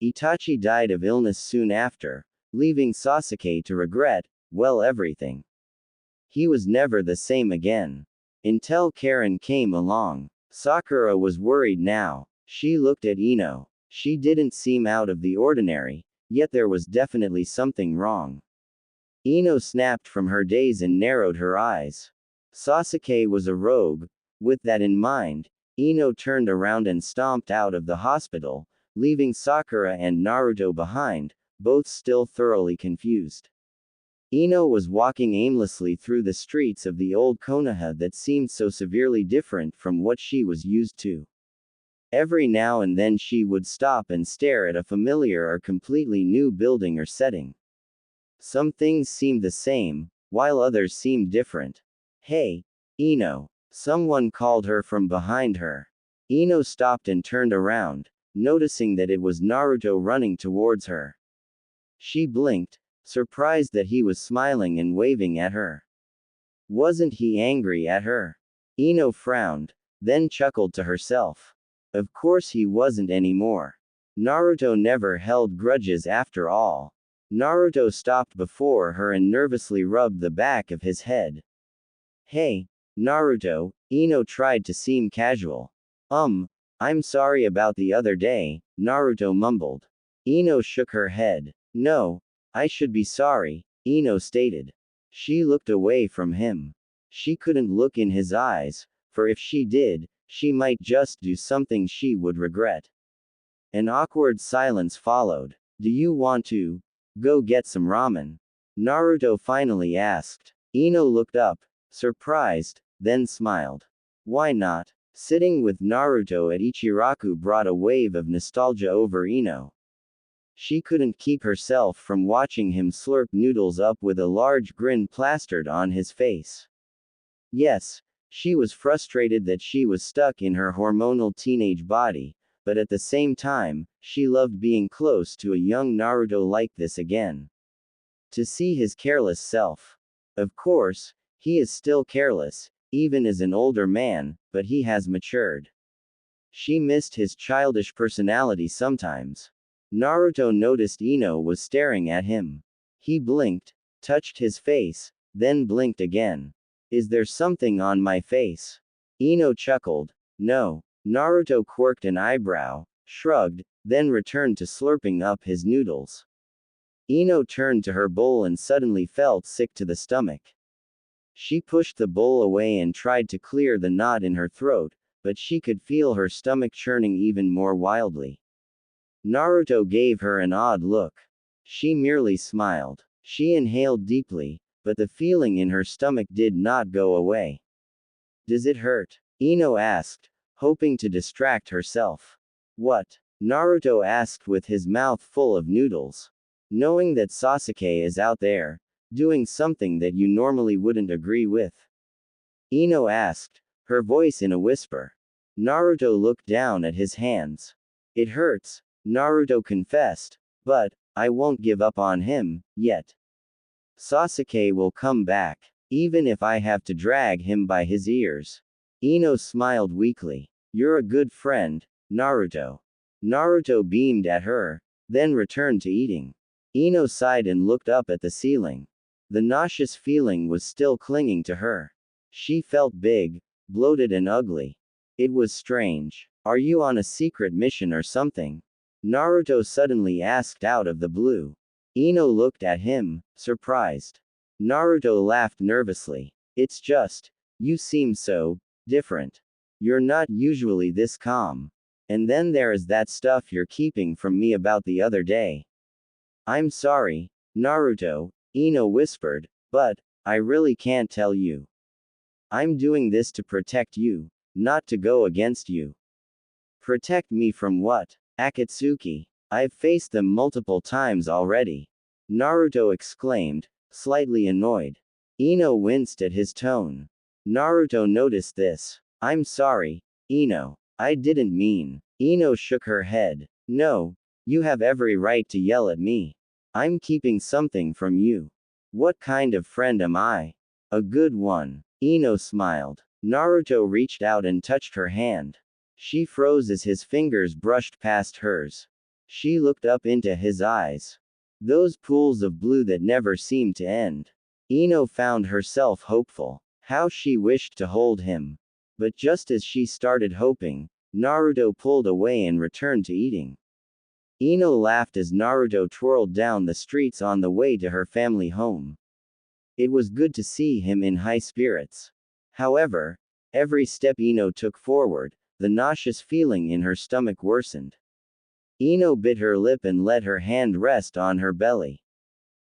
Itachi died of illness soon after, leaving Sasuke to regret, well, everything. He was never the same again. Until Karin came along. Sakura was worried now. She looked at Ino. She didn't seem out of the ordinary, yet there was definitely something wrong. Ino snapped from her daze and narrowed her eyes. Sasuke was a rogue. With that in mind, Ino turned around and stomped out of the hospital, leaving Sakura and Naruto behind, both still thoroughly confused. Ino was walking aimlessly through the streets of the old Konoha that seemed so severely different from what she was used to. Every now and then she would stop and stare at a familiar or completely new building or setting. Some things seemed the same, while others seemed different. Hey, Ino! Someone called her from behind her. Ino stopped and turned around, noticing that it was Naruto running towards her. She blinked, surprised that he was smiling and waving at her. Wasn't he angry at her? Ino frowned, then chuckled to herself. Of course he wasn't anymore. Naruto never held grudges after all. Naruto stopped before her and nervously rubbed the back of his head. Hey, Naruto, Ino tried to seem casual. I'm sorry about the other day, Naruto mumbled. Ino shook her head. No, I should be sorry, Ino stated. She looked away from him. She couldn't look in his eyes, for if she did, she might just do something she would regret. An awkward silence followed. Do you want to go get some ramen? Naruto finally asked. Ino looked up, surprised, then smiled. Why not? Sitting with Naruto at Ichiraku brought a wave of nostalgia over Ino. She couldn't keep herself from watching him slurp noodles up with a large grin plastered on his face. Yes, she was frustrated that she was stuck in her hormonal teenage body, but at the same time, she loved being close to a young Naruto like this again. To see his careless self. Of course, he is still careless, even as an older man, but he has matured. She missed his childish personality sometimes. Naruto noticed Ino was staring at him. He blinked, touched his face, then blinked again. Is there something on my face? Ino chuckled. No. Naruto quirked an eyebrow, shrugged, then returned to slurping up his noodles. Ino turned to her bowl and suddenly felt sick to the stomach. She pushed the bowl away and tried to clear the knot in her throat, but she could feel her stomach churning even more wildly. Naruto gave her an odd look. She merely smiled. She inhaled deeply, but the feeling in her stomach did not go away. Does it hurt? Ino asked, hoping to distract herself. What? Naruto asked with his mouth full of noodles. Knowing that Sasuke is out there, doing something that you normally wouldn't agree with. Ino asked, her voice in a whisper. Naruto looked down at his hands. It hurts, Naruto confessed, but I won't give up on him, yet. Sasuke will come back, even if I have to drag him by his ears. Ino smiled weakly. You're a good friend, Naruto. Naruto beamed at her, then returned to eating. Ino sighed and looked up at the ceiling. The nauseous feeling was still clinging to her. She felt big, bloated and ugly. It was strange. Are you on a secret mission or something? Naruto suddenly asked out of the blue. Ino looked at him, surprised. Naruto laughed nervously. It's just, you seem so different. You're not usually this calm. And then there is that stuff you're keeping from me about the other day. I'm sorry, Naruto, Ino whispered, but I really can't tell you. I'm doing this to protect you, not to go against you. Protect me from what? Akatsuki. I've faced them multiple times already. Naruto exclaimed, slightly annoyed. Ino winced at his tone. Naruto noticed this. I'm sorry, Ino. I didn't mean. Ino shook her head. No, you have every right to yell at me. I'm keeping something from you. What kind of friend am I? A good one. Ino smiled. Naruto reached out and touched her hand. She froze as his fingers brushed past hers. She looked up into his eyes. Those pools of blue that never seemed to end. Ino found herself hopeful. How she wished to hold him. But just as she started hoping, Naruto pulled away and returned to eating. Ino laughed as Naruto twirled down the streets on the way to her family home. It was good to see him in high spirits. However, every step Ino took forward, the nauseous feeling in her stomach worsened. Ino bit her lip and let her hand rest on her belly.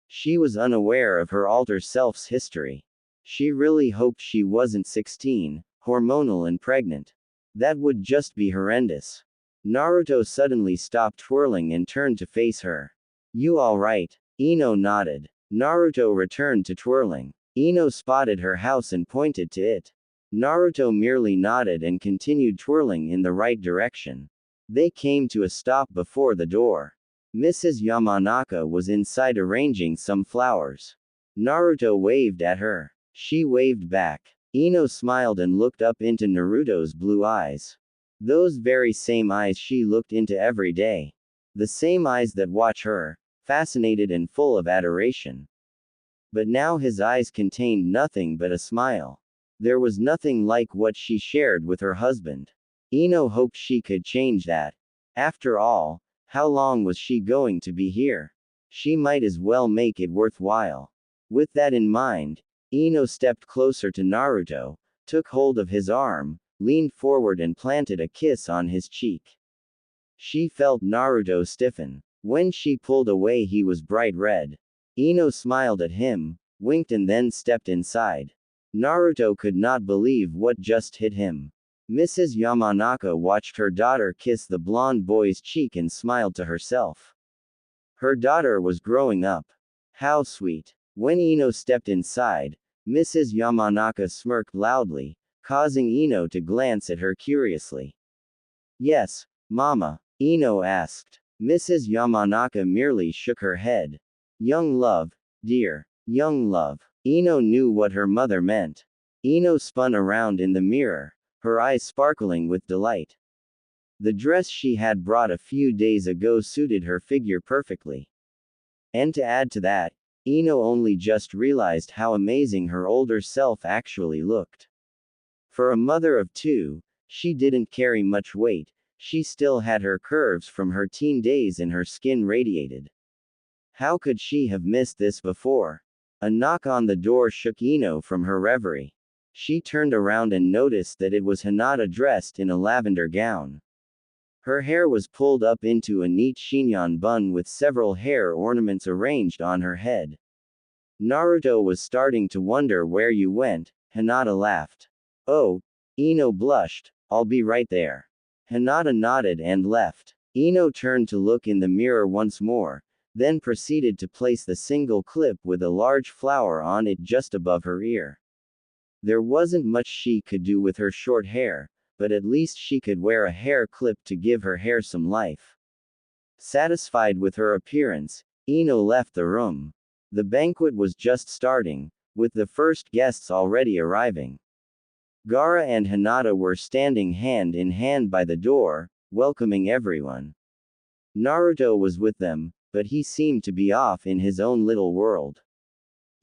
She was unaware of her alter self's history. She really hoped she wasn't 16, hormonal and pregnant. That would just be horrendous. Naruto suddenly stopped twirling and turned to face her. You alright? Ino nodded. Naruto returned to twirling. Ino spotted her house and pointed to it. Naruto merely nodded and continued twirling in the right direction. They came to a stop before the door. Mrs. Yamanaka was inside arranging some flowers. Naruto waved at her. She waved back. Ino smiled and looked up into Naruto's blue eyes. Those very same eyes she looked into every day. The same eyes that watch her, fascinated and full of adoration. But now his eyes contained nothing but a smile. There was nothing like what she shared with her husband. Ino hoped she could change that. After all, how long was she going to be here? She might as well make it worthwhile. With that in mind, Ino stepped closer to Naruto, took hold of his arm, leaned forward and planted a kiss on his cheek. She felt Naruto stiffen. When she pulled away he was bright red. Ino smiled at him, winked and then stepped inside. Naruto could not believe what just hit him. Mrs. Yamanaka watched her daughter kiss the blonde boy's cheek and smiled to herself. Her daughter was growing up. How sweet. When Ino stepped inside, Mrs. Yamanaka smirked loudly, causing Ino to glance at her curiously. Yes, Mama, Ino asked. Mrs. Yamanaka merely shook her head. Young love, dear, young love. Ino knew what her mother meant. Ino spun around in the mirror, her eyes sparkling with delight. The dress she had brought a few days ago suited her figure perfectly. And to add to that, Ino only just realized how amazing her older self actually looked. For a mother of two, she didn't carry much weight, she still had her curves from her teen days and her skin radiated. How could she have missed this before? A knock on the door shook Ino from her reverie. She turned around and noticed that it was Hinata dressed in a lavender gown. Her hair was pulled up into a neat chignon bun with several hair ornaments arranged on her head. Naruto was starting to wonder where you went, Hinata laughed. Oh, Ino blushed, I'll be right there. Hinata nodded and left. Ino turned to look in the mirror once more, then proceeded to place the single clip with a large flower on it just above her ear. There wasn't much she could do with her short hair, but at least she could wear a hair clip to give her hair some life. Satisfied with her appearance, Ino left the room. The banquet was just starting, with the first guests already arriving. Gaara and Hinata were standing hand in hand by the door, welcoming everyone. Naruto was with them, but he seemed to be off in his own little world.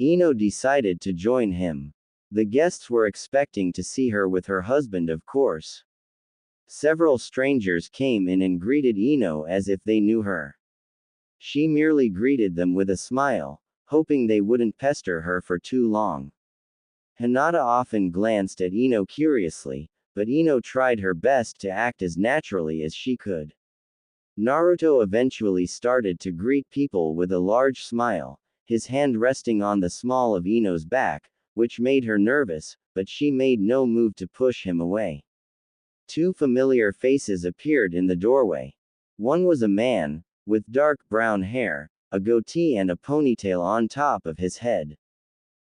Ino decided to join him. The guests were expecting to see her with her husband, of course. Several strangers came in and greeted Ino as if they knew her. She merely greeted them with a smile, hoping they wouldn't pester her for too long. Hinata often glanced at Ino curiously, but Ino tried her best to act as naturally as she could. Naruto eventually started to greet people with a large smile, his hand resting on the small of Ino's back, which made her nervous, but she made no move to push him away. Two familiar faces appeared in the doorway. One was a man, with dark brown hair, a goatee and a ponytail on top of his head.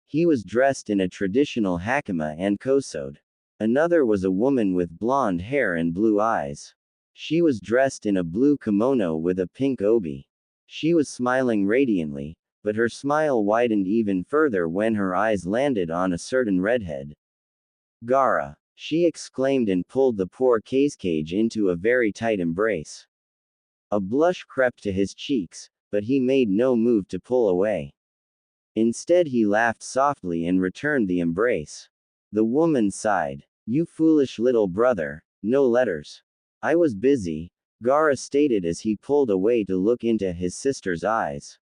He was dressed in a traditional hakama and kosode. Another was a woman with blonde hair and blue eyes. She was dressed in a blue kimono with a pink obi. She was smiling radiantly, but her smile widened even further when her eyes landed on a certain redhead. Gaara! She exclaimed and pulled the poor Kazekage into a very tight embrace. A blush crept to his cheeks, but he made no move to pull away. Instead he laughed softly and returned the embrace. The woman sighed. You foolish little brother, no letters. I was busy, Gaara stated as he pulled away to look into his sister's eyes.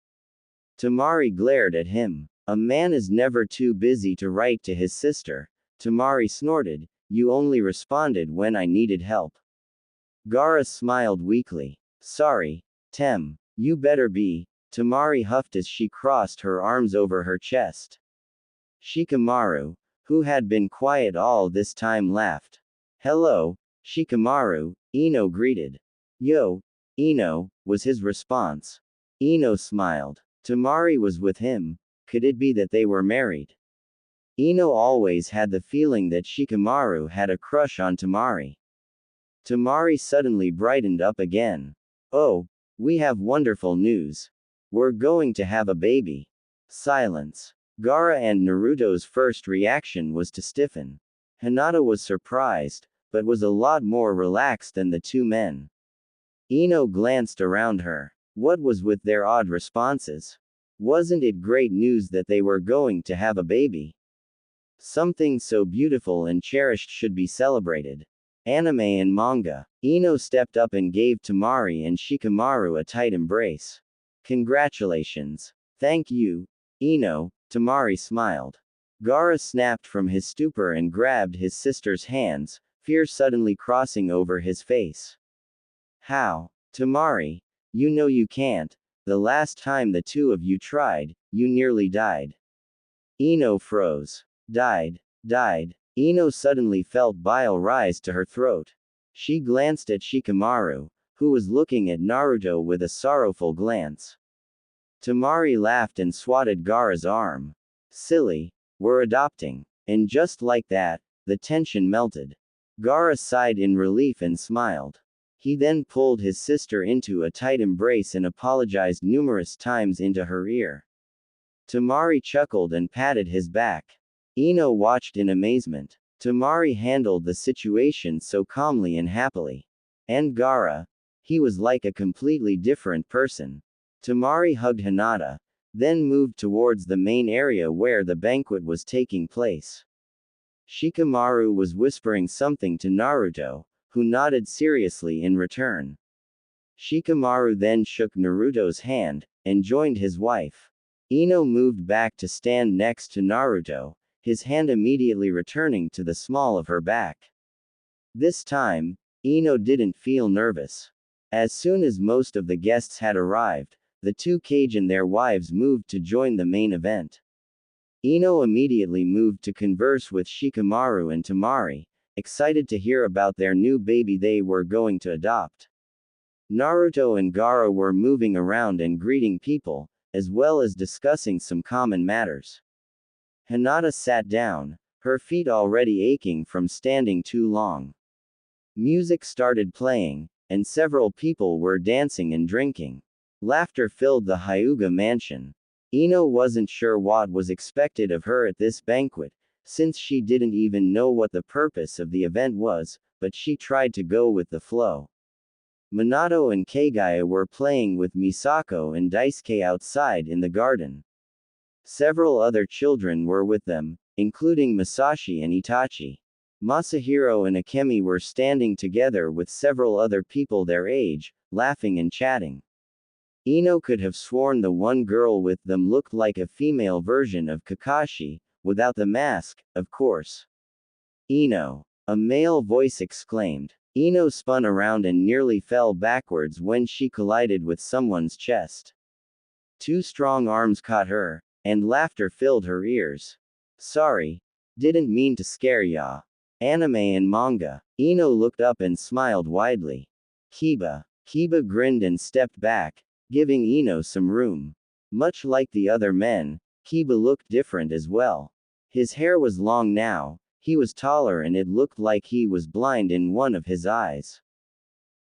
Temari glared at him. A man is never too busy to write to his sister. Temari snorted, you only responded when I needed help. Gaara smiled weakly. Sorry, Tem. You better be. Temari huffed as she crossed her arms over her chest. Shikamaru, who had been quiet all this time, laughed. Hello, Shikamaru, Ino greeted. Yo, Ino, was his response. Ino smiled. Temari was with him. Could it be that they were married? Ino always had the feeling that Shikamaru had a crush on Temari. Temari suddenly brightened up again. Oh, we have wonderful news. We're going to have a baby. Silence. Gaara and Naruto's first reaction was to stiffen. Hinata was surprised, but was a lot more relaxed than the two men. Ino glanced around her. What was with their odd responses? Wasn't it great news that they were going to have a baby? Something so beautiful and cherished should be celebrated. Anime and manga. Ino stepped up and gave Temari and Shikamaru a tight embrace. Congratulations. Thank you, Ino, Temari smiled. Gaara snapped from his stupor and grabbed his sister's hands, fear suddenly crossing over his face. How? Temari, you know you can't. The last time the two of you tried, you nearly died. Ino froze. Died. Ino suddenly felt bile rise to her throat. She glanced at Shikamaru, who was looking at Naruto with a sorrowful glance. Temari laughed and swatted Gaara's arm. Silly, we're adopting. And just like that, the tension melted. Gaara sighed in relief and smiled. He then pulled his sister into a tight embrace and apologized numerous times into her ear. Temari chuckled and patted his back. Ino watched in amazement. Temari handled the situation so calmly and happily. And Gaara? He was like a completely different person. Temari hugged Hinata, then moved towards the main area where the banquet was taking place. Shikamaru was whispering something to Naruto, who nodded seriously in return. Shikamaru then shook Naruto's hand, and joined his wife. Ino moved back to stand next to Naruto, his hand immediately returning to the small of her back. This time, Ino didn't feel nervous. As soon as most of the guests had arrived, the two Kage and their wives moved to join the main event. Ino immediately moved to converse with Shikamaru and Tamari, excited to hear about their new baby they were going to adopt. Naruto and Gaara were moving around and greeting people, as well as discussing some common matters. Hinata sat down, her feet already aching from standing too long. Music started playing, and several people were dancing and drinking. Laughter filled the Hyuga mansion. Ino wasn't sure what was expected of her at this banquet, since she didn't even know what the purpose of the event was, but she tried to go with the flow. Minato and Kagaya were playing with Misako and Daisuke outside in the garden. Several other children were with them, including Masashi and Itachi. Masahiro and Akemi were standing together with several other people their age, laughing and chatting. Ino could have sworn the one girl with them looked like a female version of Kakashi, without the mask, of course. Ino! A male voice exclaimed. Ino spun around and nearly fell backwards when she collided with someone's chest. Two strong arms caught her, and laughter filled her ears. Sorry. Didn't mean to scare ya. Anime and manga. Ino looked up and smiled widely. Kiba. Kiba grinned and stepped back, giving Ino some room. Much like the other men, Kiba looked different as well. His hair was long now, he was taller and it looked like he was blind in one of his eyes.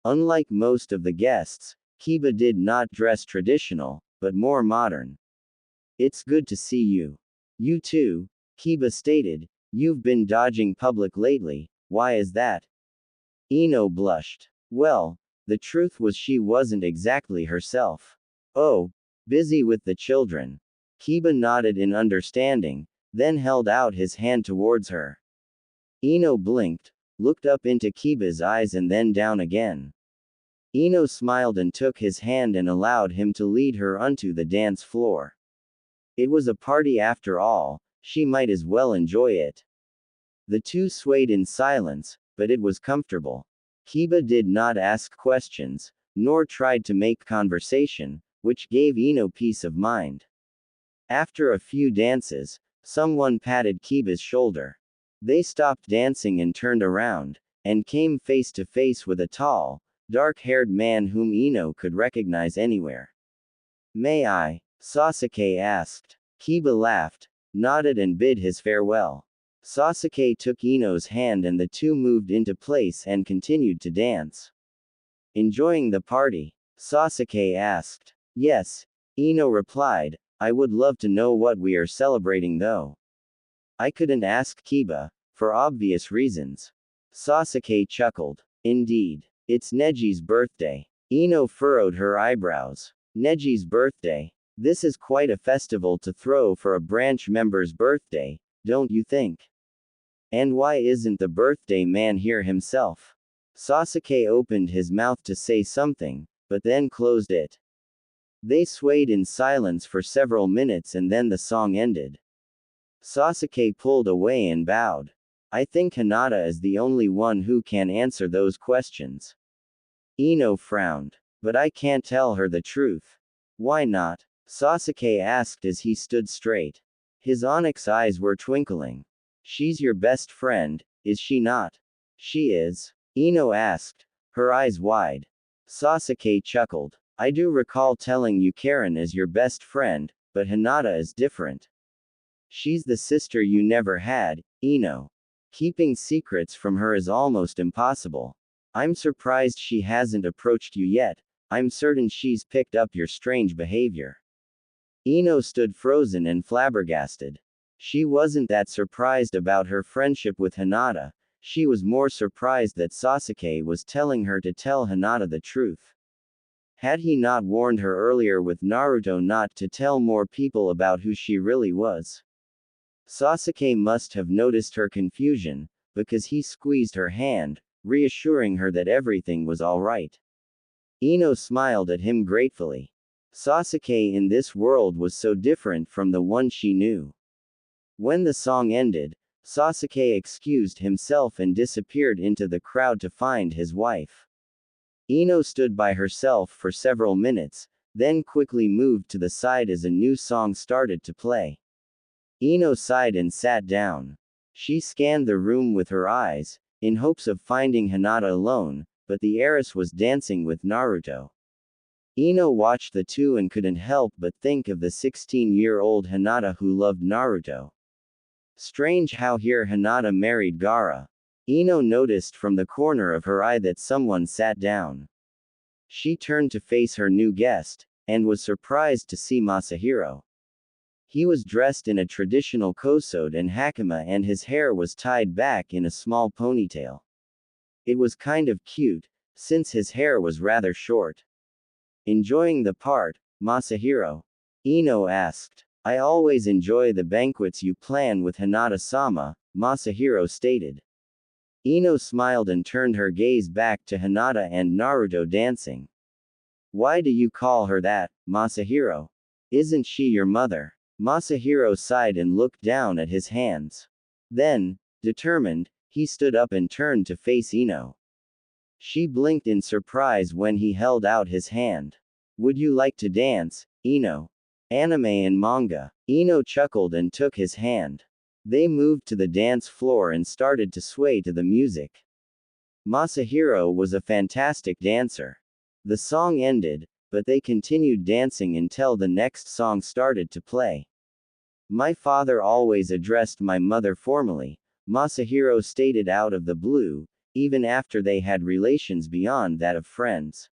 Unlike most of the guests, Kiba did not dress traditional, but more modern. It's good to see you. You too, Kiba stated. You've been dodging public lately, why is that? Ino blushed. Well, the truth was she wasn't exactly herself. Oh, busy with the children. Kiba nodded in understanding, then held out his hand towards her. Ino blinked, looked up into Kiba's eyes and then down again. Ino smiled and took his hand and allowed him to lead her onto the dance floor. It was a party after all, she might as well enjoy it. The two swayed in silence, but it was comfortable. Kiba did not ask questions, nor tried to make conversation, which gave Ino peace of mind. After a few dances, someone patted Kiba's shoulder. They stopped dancing and turned around, and came face to face with a tall, dark-haired man whom Ino could recognize anywhere. May I? Sasuke asked. Kiba laughed, nodded and bid his farewell. Sasuke took Ino's hand and the two moved into place and continued to dance. Enjoying the party? Sasuke asked. Yes, Ino replied, I would love to know what we are celebrating though. I couldn't ask Kiba, for obvious reasons. Sasuke chuckled. Indeed. It's Neji's birthday. Ino furrowed her eyebrows. Neji's birthday? This is quite a festival to throw for a branch member's birthday, don't you think? And why isn't the birthday man here himself? Sasuke opened his mouth to say something, but then closed it. They swayed in silence for several minutes and then the song ended. Sasuke pulled away and bowed. I think Hinata is the only one who can answer those questions. Ino frowned. But I can't tell her the truth. Why not? Sasuke asked as he stood straight. His onyx eyes were twinkling. She's your best friend, is she not? She is. Ino asked, her eyes wide. Sasuke chuckled. I do recall telling you Karin is your best friend, but Hinata is different. She's the sister you never had, Ino. Keeping secrets from her is almost impossible. I'm surprised she hasn't approached you yet. I'm certain she's picked up your strange behavior. Ino stood frozen and flabbergasted. She wasn't that surprised about her friendship with Hinata, she was more surprised that Sasuke was telling her to tell Hinata the truth. Had he not warned her earlier with Naruto not to tell more people about who she really was? Sasuke must have noticed her confusion, because he squeezed her hand, reassuring her that everything was alright. Ino smiled at him gratefully. Sasuke in this world was so different from the one she knew. When the song ended, Sasuke excused himself and disappeared into the crowd to find his wife. Ino stood by herself for several minutes, then quickly moved to the side as a new song started to play. Ino sighed and sat down. She scanned the room with her eyes, in hopes of finding Hinata alone, but the heiress was dancing with Naruto. Ino watched the two and couldn't help but think of the 16-year-old Hinata who loved Naruto. Strange how here Hinata married Gaara. Ino noticed from the corner of her eye that someone sat down. She turned to face her new guest, and was surprised to see Masahiro. He was dressed in a traditional kosode and hakama and his hair was tied back in a small ponytail. It was kind of cute, since his hair was rather short. Enjoying the part, Masahiro? Ino asked. I always enjoy the banquets you plan with Hinata-sama, Masahiro stated. Ino smiled and turned her gaze back to Hinata and Naruto dancing. Why do you call her that, Masahiro? Isn't she your mother? Masahiro sighed and looked down at his hands. Then, determined, he stood up and turned to face Ino. She blinked in surprise when he held out his hand. Would you like to dance, Ino? Anime and manga. Ino chuckled and took his hand. They moved to the dance floor and started to sway to the music. Masahiro was a fantastic dancer. The song ended, but they continued dancing until the next song started to play. My father always addressed my mother formally, Masahiro stated out of the blue, even after they had relations beyond that of friends.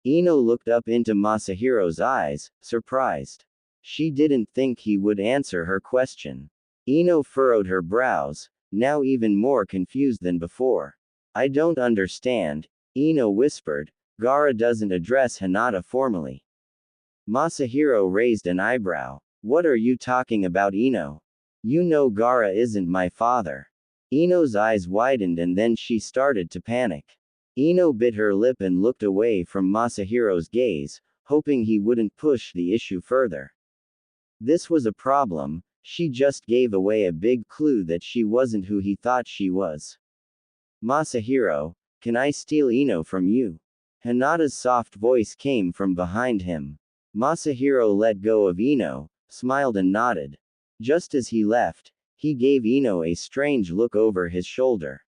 Ino looked up into Masahiro's eyes, surprised. She didn't think he would answer her question. Ino furrowed her brows, now even more confused than before. I don't understand, Ino whispered. Gaara doesn't address Hinata formally. Masahiro raised an eyebrow. What are you talking about, Ino? You know Gaara isn't my father. Ino's eyes widened and then she started to panic. Ino bit her lip and looked away from Masahiro's gaze, hoping he wouldn't push the issue further. This was a problem, she just gave away a big clue that she wasn't who he thought she was. Masahiro, can I steal Ino from you? Hinata's soft voice came from behind him. Masahiro let go of Ino, smiled and nodded. Just as he left, he gave Ino a strange look over his shoulder.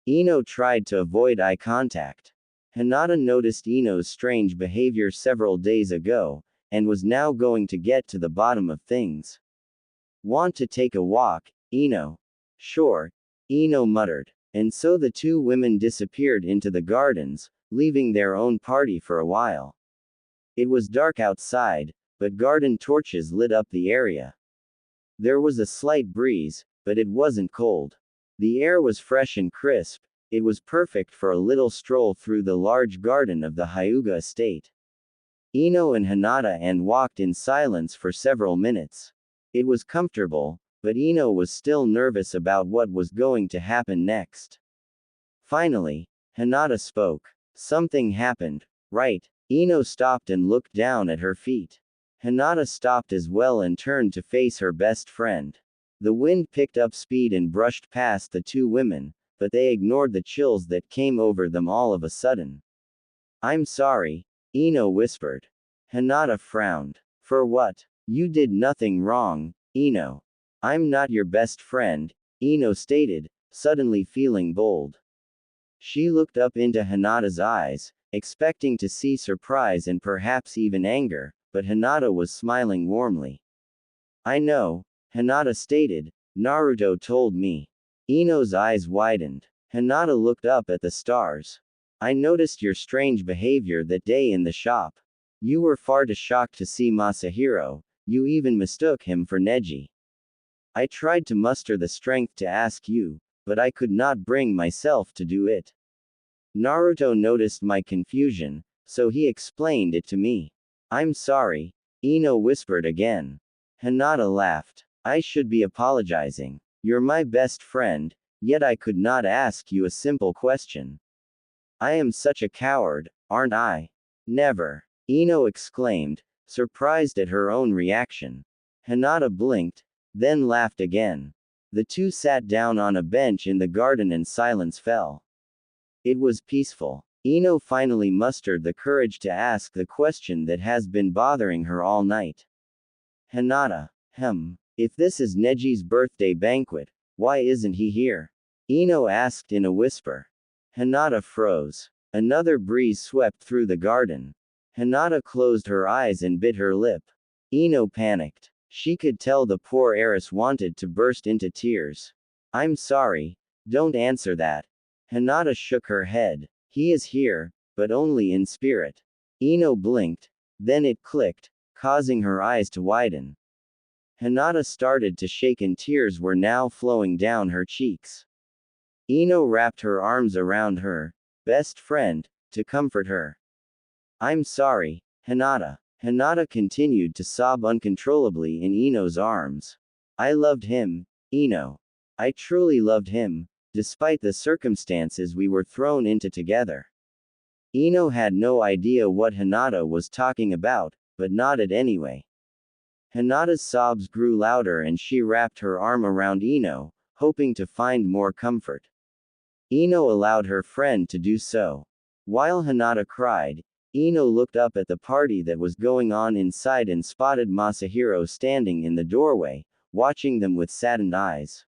Ino tried to avoid eye contact. Hinata noticed Ino's strange behavior several days ago, and was now going to get to the bottom of things. Want to take a walk, Ino? Sure, Ino muttered. And so the two women disappeared into the gardens, leaving their own party for a while. It was dark outside, but garden torches lit up the area. There was a slight breeze, but it wasn't cold. The air was fresh and crisp. It was perfect for a little stroll through the large garden of the Hyuga estate. Ino and Hinata walked in silence for several minutes. It was comfortable, but Ino was still nervous about what was going to happen next. Finally, Hinata spoke. Something happened, right? Ino stopped and looked down at her feet. Hinata stopped as well and turned to face her best friend. The wind picked up speed and brushed past the two women, but they ignored the chills that came over them all of a sudden. I'm sorry, Ino whispered. Hinata frowned. For what? You did nothing wrong, Ino. I'm not your best friend, Ino stated, suddenly feeling bold. She looked up into Hinata's eyes, expecting to see surprise and perhaps even anger, but Hinata was smiling warmly. I know, Hinata stated, Naruto told me. Ino's eyes widened. Hinata looked up at the stars. I noticed your strange behavior that day in the shop. You were far too shocked to see Masahiro, you even mistook him for Neji. I tried to muster the strength to ask you, but I could not bring myself to do it. Naruto noticed my confusion, so he explained it to me. I'm sorry, Ino whispered again. Hinata laughed. I should be apologizing. You're my best friend, yet I could not ask you a simple question. I am such a coward, aren't I? Never. Ino exclaimed, surprised at her own reaction. Hinata blinked, then laughed again. The two sat down on a bench in the garden and silence fell. It was peaceful. Ino finally mustered the courage to ask the question that has been bothering her all night. Hinata, if this is Neji's birthday banquet, why isn't he here? Ino asked in a whisper. Hinata froze. Another breeze swept through the garden. Hinata closed her eyes and bit her lip. Ino panicked. She could tell the poor heiress wanted to burst into tears. I'm sorry, don't answer that. Hinata shook her head. He is here, but only in spirit. Ino blinked. Then it clicked, causing her eyes to widen. Hinata started to shake and tears were now flowing down her cheeks. Ino wrapped her arms around her best friend, to comfort her. I'm sorry, Hinata. Hinata continued to sob uncontrollably in Ino's arms. I loved him, Ino. I truly loved him, despite the circumstances we were thrown into together. Ino had no idea what Hinata was talking about, but nodded anyway. Hinata's sobs grew louder and she wrapped her arm around Ino, hoping to find more comfort. Ino allowed her friend to do so. While Hinata cried, Ino looked up at the party that was going on inside and spotted Masahiro standing in the doorway, watching them with saddened eyes.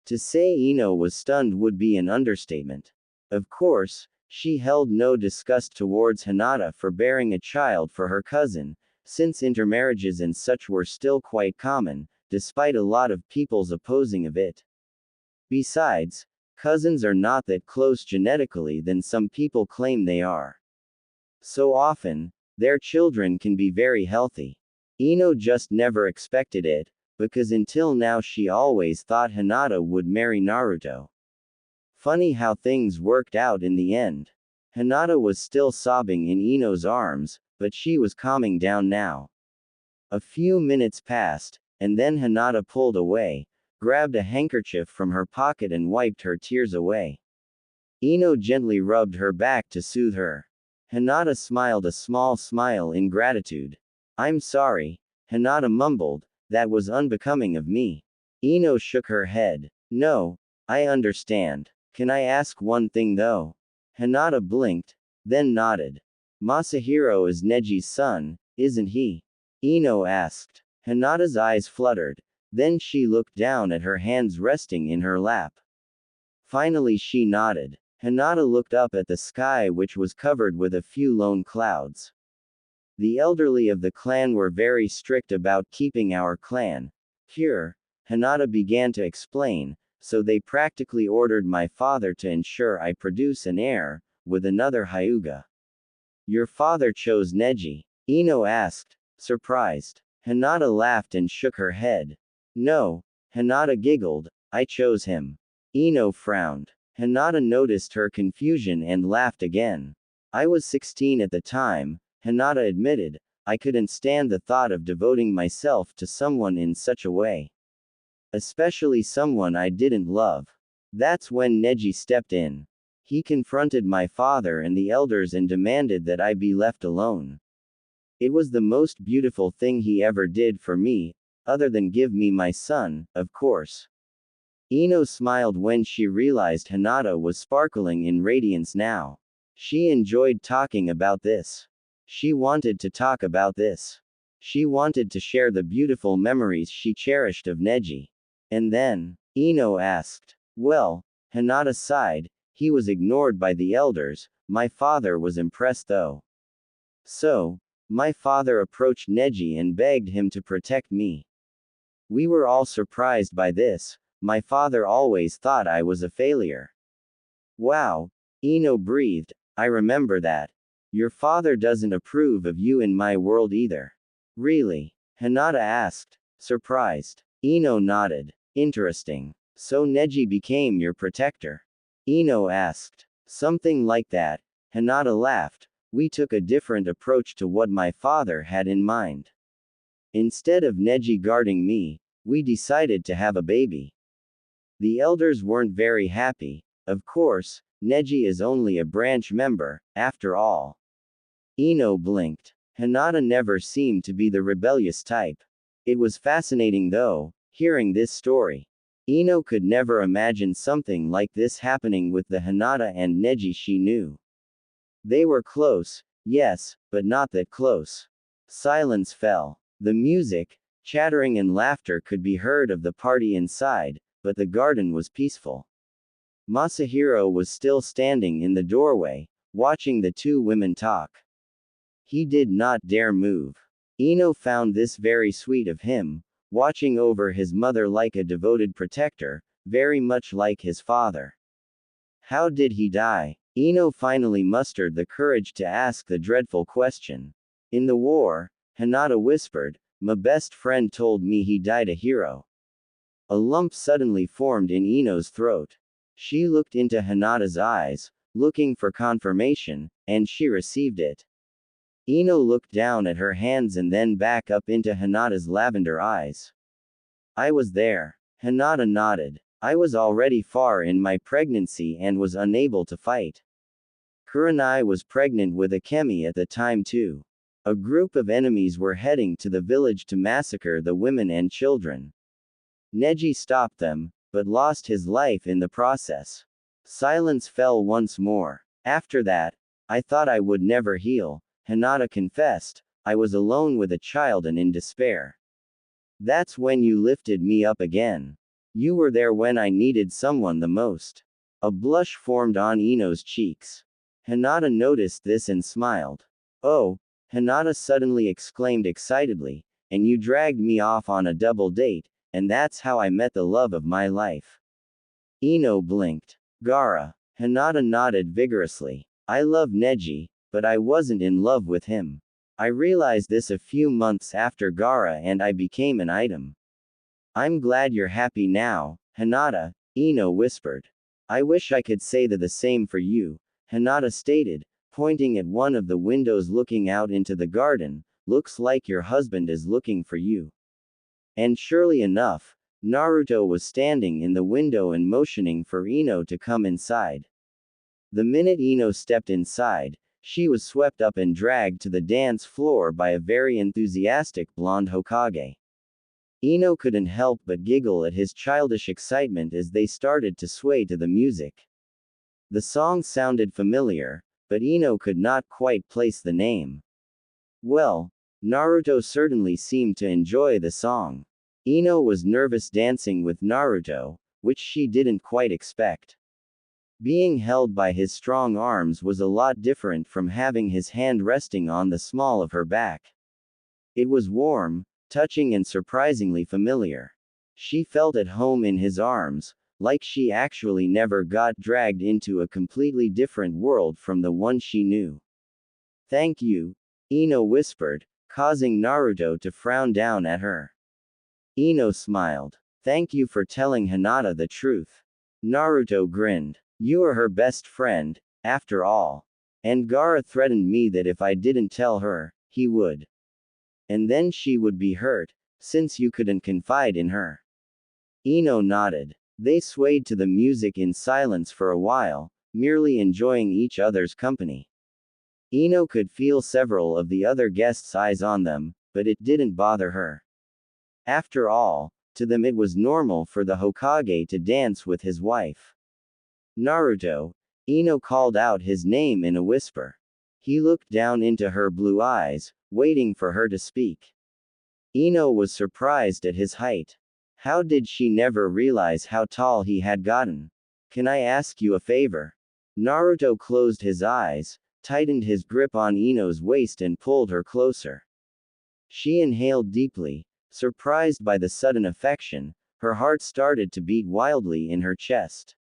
To say Ino was stunned would be an understatement. Of course, she held no disgust towards Hinata for bearing a child for her cousin, since intermarriages and such were still quite common, despite a lot of people's opposing of it. Besides, cousins are not that close genetically than some people claim they are. So often, their children can be very healthy. Ino just never expected it, because until now she always thought Hinata would marry Naruto. Funny how things worked out in the end. Hinata was still sobbing in Ino's arms, but she was calming down now. A few minutes passed, and then Hinata pulled away, grabbed a handkerchief from her pocket and wiped her tears away. Ino gently rubbed her back to soothe her. Hinata smiled a small smile in gratitude. I'm sorry, Hinata mumbled, that was unbecoming of me. Ino shook her head. No, I understand. Can I ask one thing though? Hinata blinked, then nodded. Masahiro is Neji's son, isn't he? Ino asked. Hinata's eyes fluttered. Then she looked down at her hands resting in her lap. Finally she nodded. Hinata looked up at the sky which was covered with a few lone clouds. The elderly of the clan were very strict about keeping our clan pure, Hinata began to explain, so they practically ordered my father to ensure I produce an heir, with another Hyuga. Your father chose Neji? Ino asked, surprised. Hinata laughed and shook her head. No, Hinata giggled, I chose him. Ino frowned. Hinata noticed her confusion and laughed again. I was 16 at the time, Hinata admitted. I couldn't stand the thought of devoting myself to someone in such a way. Especially someone I didn't love. That's when Neji stepped in. He confronted my father and the elders and demanded that I be left alone. It was the most beautiful thing he ever did for me, other than give me my son, of course. Ino smiled when she realized Hinata was sparkling in radiance now. She enjoyed talking about this. She wanted to talk about this. She wanted to share the beautiful memories she cherished of Neji. And then, Ino asked. Well, Hinata sighed, he was ignored by the elders, my father was impressed though. So, my father approached Neji and begged him to protect me. We were all surprised by this. My father always thought I was a failure. Wow, Ino breathed, I remember that. Your father doesn't approve of you in my world either. Really? Hinata asked, surprised. Ino nodded. Interesting. So Neji became your protector? Ino asked. Something like that. Hinata laughed. We took a different approach to what my father had in mind. Instead of Neji guarding me, we decided to have a baby. The elders weren't very happy. Of course, Neji is only a branch member, after all. Ino blinked. Hinata never seemed to be the rebellious type. It was fascinating though, hearing this story. Ino could never imagine something like this happening with the Hinata and Neji she knew. They were close, yes, but not that close. Silence fell. The music, chattering and laughter could be heard of the party inside, but the garden was peaceful. Masahiro was still standing in the doorway, watching the two women talk. He did not dare move. Ino found this very sweet of him, watching over his mother like a devoted protector, very much like his father. How did he die? Ino finally mustered the courage to ask the dreadful question. In the war, Hinata whispered, my best friend told me he died a hero. A lump suddenly formed in Ino's throat. She looked into Hinata's eyes, looking for confirmation, and she received it. Ino looked down at her hands and then back up into Hinata's lavender eyes. I was there. Hinata nodded. I was already far in my pregnancy and was unable to fight. Kurenai was pregnant with Akemi at the time too. A group of enemies were heading to the village to massacre the women and children. Neji stopped them, but lost his life in the process. Silence fell once more. After that, I thought I would never heal, Hinata confessed. I was alone with a child and in despair. That's when you lifted me up again. You were there when I needed someone the most. A blush formed on Ino's cheeks. Hinata noticed this and smiled. Oh, Hinata suddenly exclaimed excitedly, and you dragged me off on a double date, and that's how I met the love of my life. Ino blinked. Gaara. Hinata nodded vigorously. I love Neji, but I wasn't in love with him. I realized this a few months after Gaara and I became an item. I'm glad you're happy now, Hinata, Ino whispered. I wish I could say the same for you, Hinata stated, pointing at one of the windows looking out into the garden. Looks like your husband is looking for you. And surely enough, Naruto was standing in the window and motioning for Ino to come inside. The minute Ino stepped inside, she was swept up and dragged to the dance floor by a very enthusiastic blonde Hokage. Ino couldn't help but giggle at his childish excitement as they started to sway to the music. The song sounded familiar, but Ino could not quite place the name. Well, Naruto certainly seemed to enjoy the song. Ino was nervous dancing with Naruto, which she didn't quite expect. Being held by his strong arms was a lot different from having his hand resting on the small of her back. It was warm, touching and surprisingly familiar. She felt at home in his arms, like she actually never got dragged into a completely different world from the one she knew. Thank you, Ino whispered, causing Naruto to frown down at her. Ino smiled. Thank you for telling Hinata the truth. Naruto grinned. You are her best friend, after all. And Gaara threatened me that if I didn't tell her, he would. And then she would be hurt, since you couldn't confide in her. Ino nodded. They swayed to the music in silence for a while, merely enjoying each other's company. Ino could feel several of the other guests' eyes on them, but it didn't bother her. After all, to them it was normal for the Hokage to dance with his wife. Naruto, Ino called out his name in a whisper. He looked down into her blue eyes, waiting for her to speak. Ino was surprised at his height. How did she never realize how tall he had gotten? Can I ask you a favor? Naruto closed his eyes, tightened his grip on Ino's waist and pulled her closer. She inhaled deeply, surprised by the sudden affection. Her heart started to beat wildly in her chest.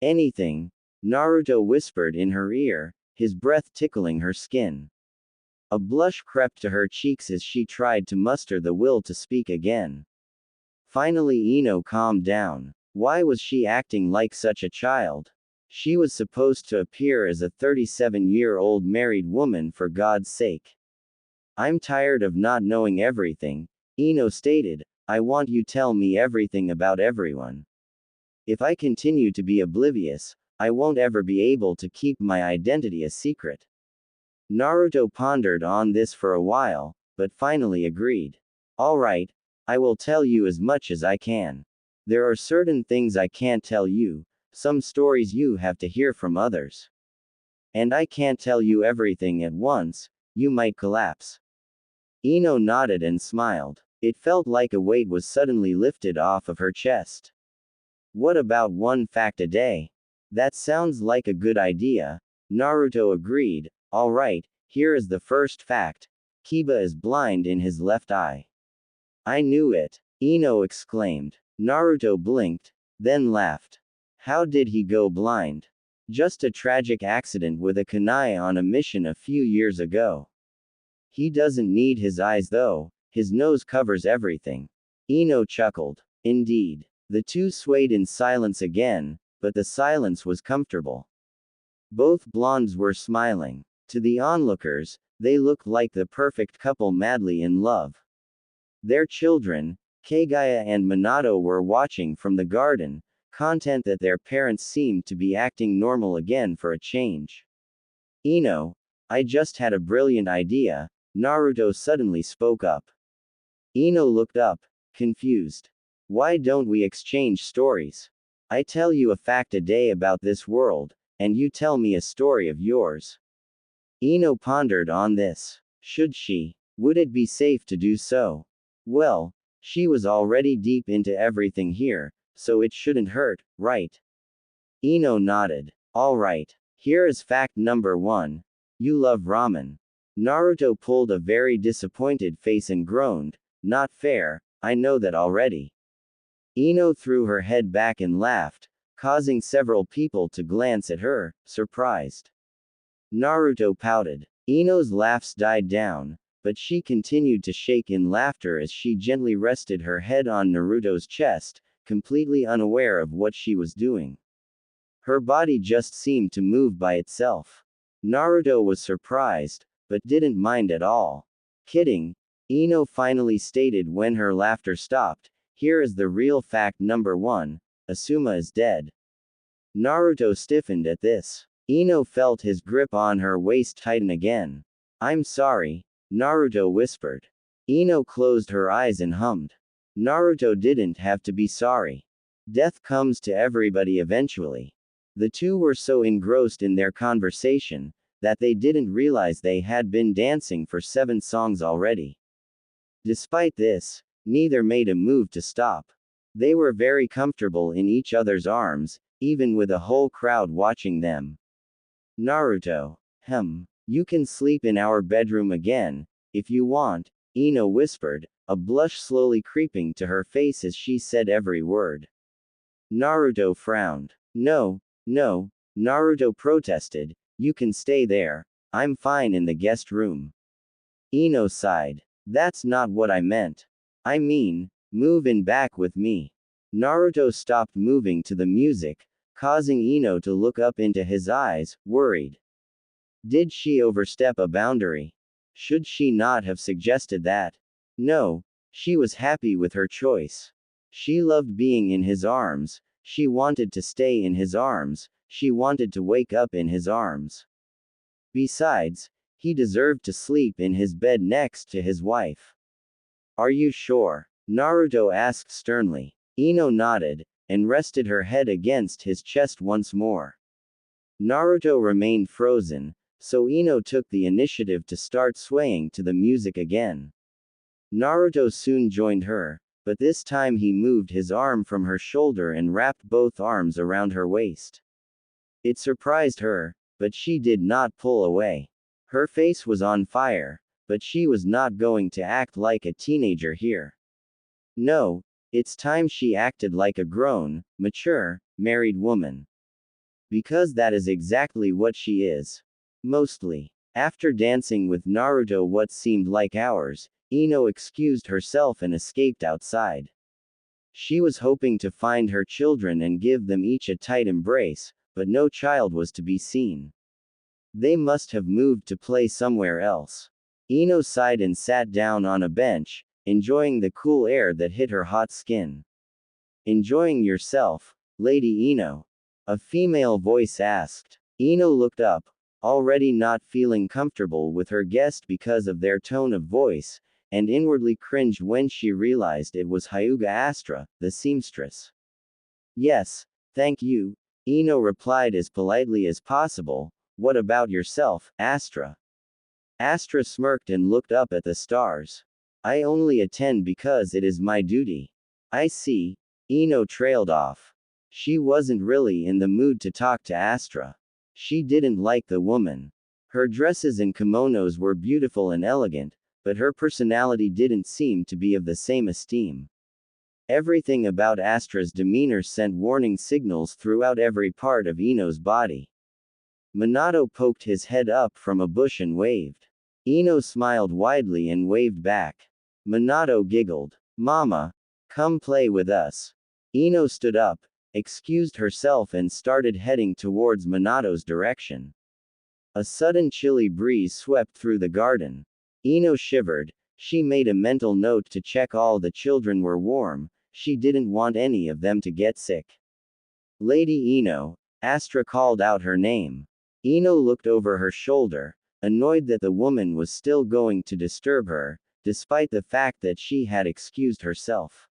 Anything, Naruto whispered in her ear, his breath tickling her skin. A blush crept to her cheeks as she tried to muster the will to speak again. Finally Ino calmed down. Why was she acting like such a child? She was supposed to appear as a 37-year-old married woman for God's sake. I'm tired of not knowing everything, Ino stated. I want you to tell me everything about everyone. If I continue to be oblivious, I won't ever be able to keep my identity a secret. Naruto pondered on this for a while, but finally agreed. Alright, I will tell you as much as I can. There are certain things I can't tell you, some stories you have to hear from others. And I can't tell you everything at once, you might collapse. Ino nodded and smiled. It felt like a weight was suddenly lifted off of her chest. What about one fact a day? That sounds like a good idea. Naruto agreed. Alright, here is the first fact. Kiba is blind in his left eye. I knew it, Ino exclaimed. Naruto blinked, then laughed. How did he go blind? Just a tragic accident with a kunai on a mission a few years ago. He doesn't need his eyes though, his nose covers everything. Ino chuckled. Indeed. The two swayed in silence again, but the silence was comfortable. Both blondes were smiling. To the onlookers, they looked like the perfect couple madly in love. Their children, Kagaya and Minato, were watching from the garden, content that their parents seemed to be acting normal again for a change. Ino, I just had a brilliant idea, Naruto suddenly spoke up. Ino looked up, confused. Why don't we exchange stories? I tell you a fact a day about this world, and you tell me a story of yours. Ino pondered on this. Should she? Would it be safe to do so? Well, she was already deep into everything here, so it shouldn't hurt, right? Ino nodded. Alright. Here is fact number 1. You love ramen. Naruto pulled a very disappointed face and groaned. Not fair, I know that already. Ino threw her head back and laughed, causing several people to glance at her, surprised. Naruto pouted. Ino's laughs died down, but she continued to shake in laughter as she gently rested her head on Naruto's chest, completely unaware of what she was doing. Her body just seemed to move by itself. Naruto was surprised, but didn't mind at all. Kidding, Ino finally stated when her laughter stopped. Here is the real fact number 1, Asuma is dead. Naruto stiffened at this. Ino felt his grip on her waist tighten again. I'm sorry, Naruto whispered. Ino closed her eyes and hummed. Naruto didn't have to be sorry. Death comes to everybody eventually. The two were so engrossed in their conversation, that they didn't realize they had been dancing for 7 songs already. Despite this, neither made a move to stop. They were very comfortable in each other's arms, even with a whole crowd watching them. Naruto. You can sleep in our bedroom again, if you want, Ino whispered, a blush slowly creeping to her face as she said every word. Naruto frowned. No, Naruto protested, you can stay there, I'm fine in the guest room. Ino sighed. That's not what I meant. I mean, move in back with me. Naruto stopped moving to the music, causing Ino to look up into his eyes, worried. Did she overstep a boundary? Should she not have suggested that? No, she was happy with her choice. She loved being in his arms, she wanted to stay in his arms, she wanted to wake up in his arms. Besides, he deserved to sleep in his bed next to his wife. Are you sure? Naruto asked sternly. Ino nodded, and rested her head against his chest once more. Naruto remained frozen, so Ino took the initiative to start swaying to the music again. Naruto soon joined her, but this time he moved his arm from her shoulder and wrapped both arms around her waist. It surprised her, but she did not pull away. Her face was on fire, but she was not going to act like a teenager here. No, it's time she acted like a grown, mature, married woman. Because that is exactly what she is. Mostly. After dancing with Naruto what seemed like hours, Ino excused herself and escaped outside. She was hoping to find her children and give them each a tight embrace, but no child was to be seen. They must have moved to play somewhere else. Ino sighed and sat down on a bench, enjoying the cool air that hit her hot skin. Enjoying yourself, Lady Ino? A female voice asked. Ino looked up. already not feeling comfortable with her guest because of their tone of voice, and inwardly cringed when she realized it was Hyuga Astra, the seamstress. Yes, thank you, Ino replied as politely as possible. What about yourself, Astra? Astra smirked and looked up at the stars. I only attend because it is my duty. I see. Ino trailed off. She wasn't really in the mood to talk to Astra. She didn't like the woman. Her dresses and kimonos were beautiful and elegant, but her personality didn't seem to be of the same esteem. Everything about Astra's demeanor sent warning signals throughout every part of Ino's body. Minato poked his head up from a bush and waved. Ino smiled widely and waved back. Minato giggled. Mama, come play with us. Ino stood up, excused herself and started heading towards Minato's direction. A sudden chilly breeze swept through the garden. Ino shivered. She made a mental note to check all the children were warm. She didn't want any of them to get sick. Lady Ino, Astra called out her name. Ino looked over her shoulder, annoyed that the woman was still going to disturb her, despite the fact that she had excused herself.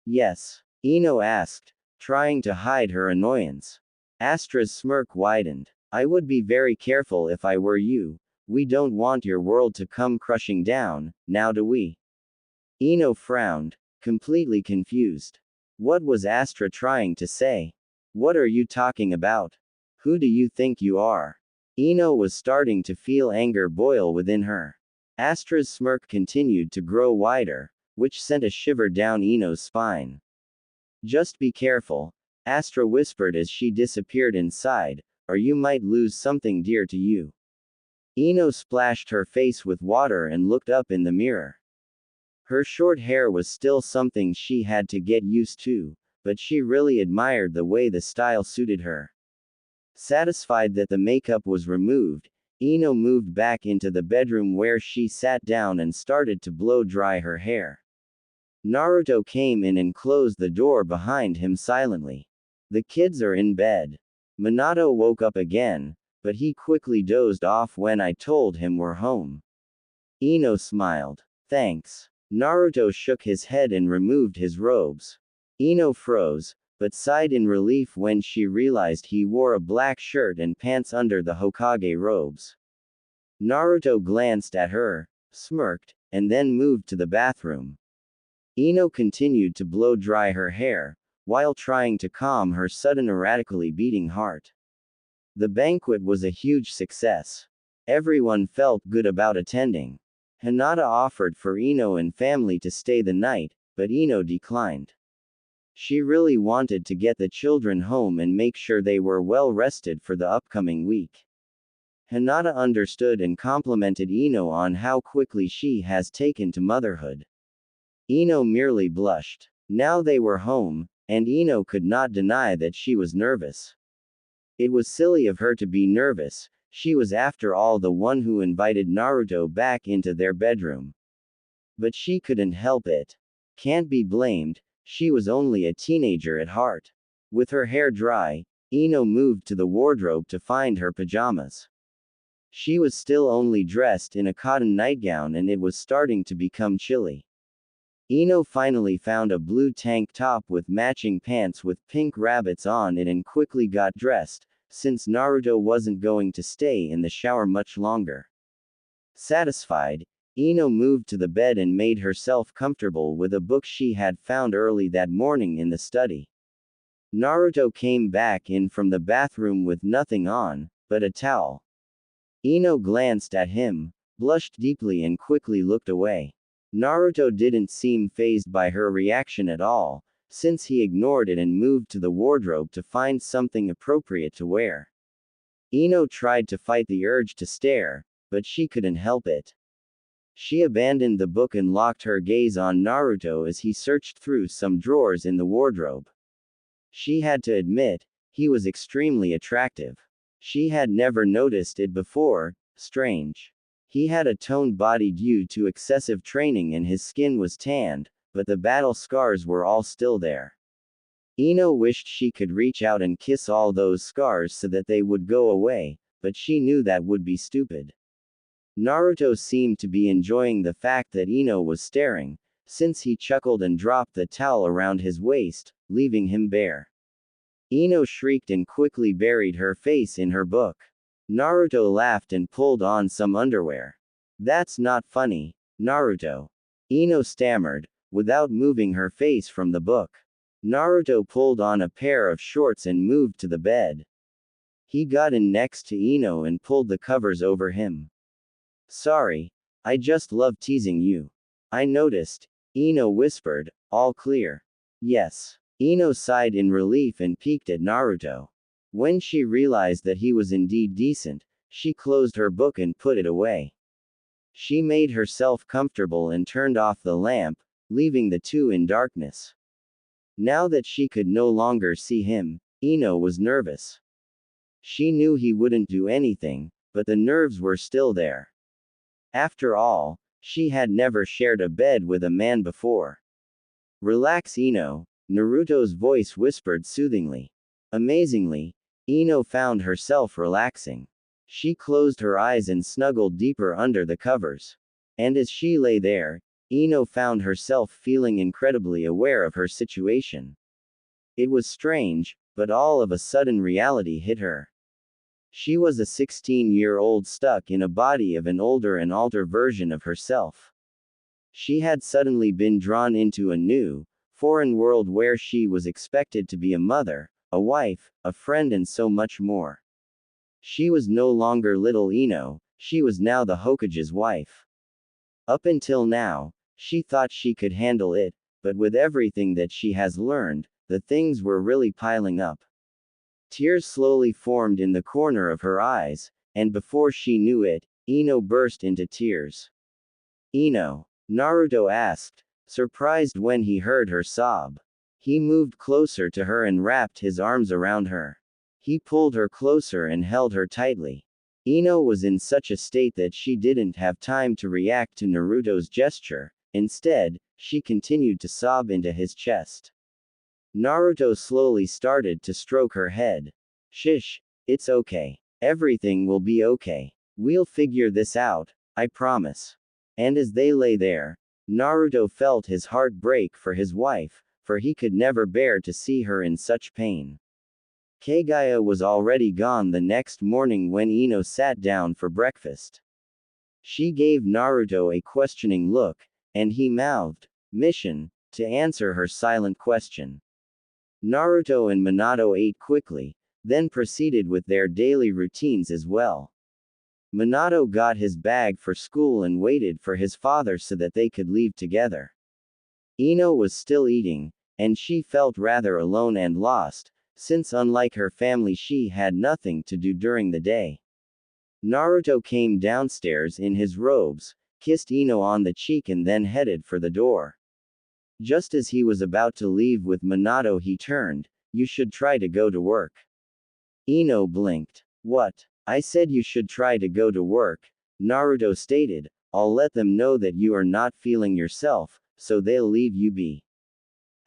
Yes? Ino asked, trying to hide her annoyance. Astra's smirk widened. I would be very careful if I were you. We don't want your world to come crushing down, now do we? Ino frowned, completely confused. What was Astra trying to say? What are you talking about? Who do you think you are? Ino was starting to feel anger boil within her. Astra's smirk continued to grow wider, which sent a shiver down Ino's spine. Just be careful, Astra whispered as she disappeared inside, or you might lose something dear to you. Ino splashed her face with water and looked up in the mirror. Her short hair was still something she had to get used to, but she really admired the way the style suited her. Satisfied that the makeup was removed, Ino moved back into the bedroom where she sat down and started to blow dry her hair. Naruto came in and closed the door behind him silently. The kids are in bed. Minato woke up again, but he quickly dozed off when I told him we're home. Ino smiled. Thanks. Naruto shook his head and removed his robes. Ino froze, but sighed in relief when she realized he wore a black shirt and pants under the Hokage robes. Naruto glanced at her, smirked, and then moved to the bathroom. Ino continued to blow dry her hair, while trying to calm her sudden erratically beating heart. The banquet was a huge success. Everyone felt good about attending. Hinata offered for Ino and family to stay the night, but Ino declined. She really wanted to get the children home and make sure they were well rested for the upcoming week. Hinata understood and complimented Ino on how quickly she has taken to motherhood. Ino merely blushed. Now they were home, and Ino could not deny that she was nervous. It was silly of her to be nervous, she was after all the one who invited Naruto back into their bedroom. But she couldn't help it. Can't be blamed, she was only a teenager at heart. With her hair dry, Ino moved to the wardrobe to find her pajamas. She was still only dressed in a cotton nightgown and it was starting to become chilly. Ino finally found a blue tank top with matching pants with pink rabbits on it and quickly got dressed, since Naruto wasn't going to stay in the shower much longer. Satisfied, Ino moved to the bed and made herself comfortable with a book she had found early that morning in the study. Naruto came back in from the bathroom with nothing on, but a towel. Ino glanced at him, blushed deeply and quickly looked away. Naruto didn't seem fazed by her reaction at all, since he ignored it and moved to the wardrobe to find something appropriate to wear. Ino tried to fight the urge to stare, but she couldn't help it. She abandoned the book and locked her gaze on Naruto as he searched through some drawers in the wardrobe. She had to admit, he was extremely attractive. She had never noticed it before. Strange. He had a toned body due to excessive training and his skin was tanned, but the battle scars were all still there. Ino wished she could reach out and kiss all those scars so that they would go away, but she knew that would be stupid. Naruto seemed to be enjoying the fact that Ino was staring, since he chuckled and dropped the towel around his waist, leaving him bare. Ino shrieked and quickly buried her face in her book. Naruto laughed and pulled on some underwear. That's not funny, Naruto. Ino stammered, without moving her face from the book. Naruto pulled on a pair of shorts and moved to the bed. He got in next to Ino and pulled the covers over him. Sorry, I just love teasing you. I noticed, Ino whispered, all clear. Yes. Ino sighed in relief and peeked at Naruto. When she realized that he was indeed decent, she closed her book and put it away. She made herself comfortable and turned off the lamp, leaving the two in darkness. Now that she could no longer see him, Ino was nervous. She knew he wouldn't do anything, but the nerves were still there. After all, she had never shared a bed with a man before. Relax, Ino, Naruto's voice whispered soothingly. Amazingly, Ino found herself relaxing. She closed her eyes and snuggled deeper under the covers. And as she lay there, Ino found herself feeling incredibly aware of her situation. It was strange, but all of a sudden reality hit her. She was a 16-year-old stuck in a body of an older and older version of herself. She had suddenly been drawn into a new, foreign world where she was expected to be a mother, a wife, a friend, and so much more. She was no longer little Ino, she was now the Hokage's wife. Up until now, she thought she could handle it, but with everything that she has learned, the things were really piling up. Tears slowly formed in the corner of her eyes, and before she knew it, Ino burst into tears. Ino? Naruto asked, surprised when he heard her sob. He moved closer to her and wrapped his arms around her. He pulled her closer and held her tightly. Ino was in such a state that she didn't have time to react to Naruto's gesture. Instead, she continued to sob into his chest. Naruto slowly started to stroke her head. Shish, it's okay. Everything will be okay. We'll figure this out, I promise. And as they lay there, Naruto felt his heart break for his wife, for he could never bear to see her in such pain. Kagaya was already gone the next morning when Ino sat down for breakfast. She gave Naruto a questioning look, and he mouthed, "Mission," to answer her silent question. Naruto and Minato ate quickly, then proceeded with their daily routines as well. Minato got his bag for school and waited for his father so that they could leave together. Ino was still eating, and she felt rather alone and lost, since unlike her family she had nothing to do during the day. Naruto came downstairs in his robes, kissed Ino on the cheek and then headed for the door. Just as he was about to leave with Minato he turned, "You should try to go to work." Ino blinked. "What? I said you should try to go to work," Naruto stated. "I'll let them know that you are not feeling yourself, so they'll leave you be.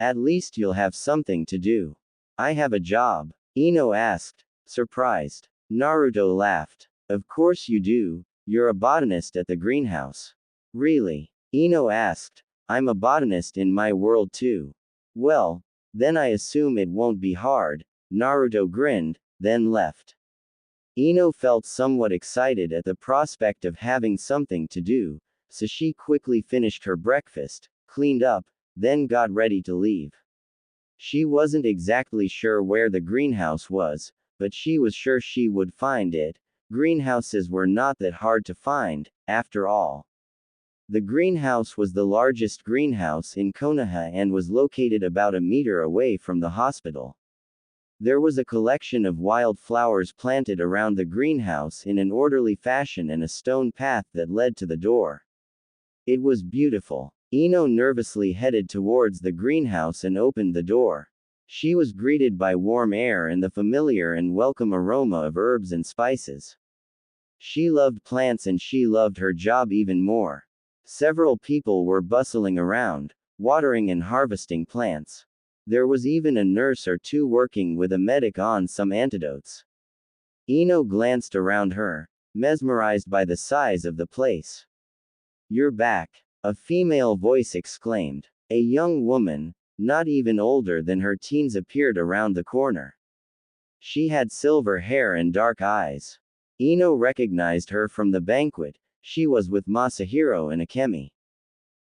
At least you'll have something to do." "I have a job?" Ino asked, surprised. Naruto laughed. "Of course you do, you're a botanist at the greenhouse." "Really?" Ino asked. "I'm a botanist in my world too." "Well, then I assume it won't be hard," Naruto grinned, then left. Ino felt somewhat excited at the prospect of having something to do, so she quickly finished her breakfast, cleaned up, then got ready to leave. She wasn't exactly sure where the greenhouse was, but she was sure she would find it. Greenhouses were not that hard to find, after all. The greenhouse was the largest greenhouse in Konoha and was located about a meter away from the hospital. There was a collection of wild flowers planted around the greenhouse in an orderly fashion and a stone path that led to the door. It was beautiful. Ino nervously headed towards the greenhouse and opened the door. She was greeted by warm air and the familiar and welcome aroma of herbs and spices. She loved plants and she loved her job even more. Several people were bustling around, watering and harvesting plants. There was even a nurse or two working with a medic on some antidotes. Ino glanced around her, mesmerized by the size of the place. "You're back," a female voice exclaimed. A young woman, not even older than her teens, appeared around the corner. She had silver hair and dark eyes. Ino recognized her from the banquet. She was with Masahiro and Akemi.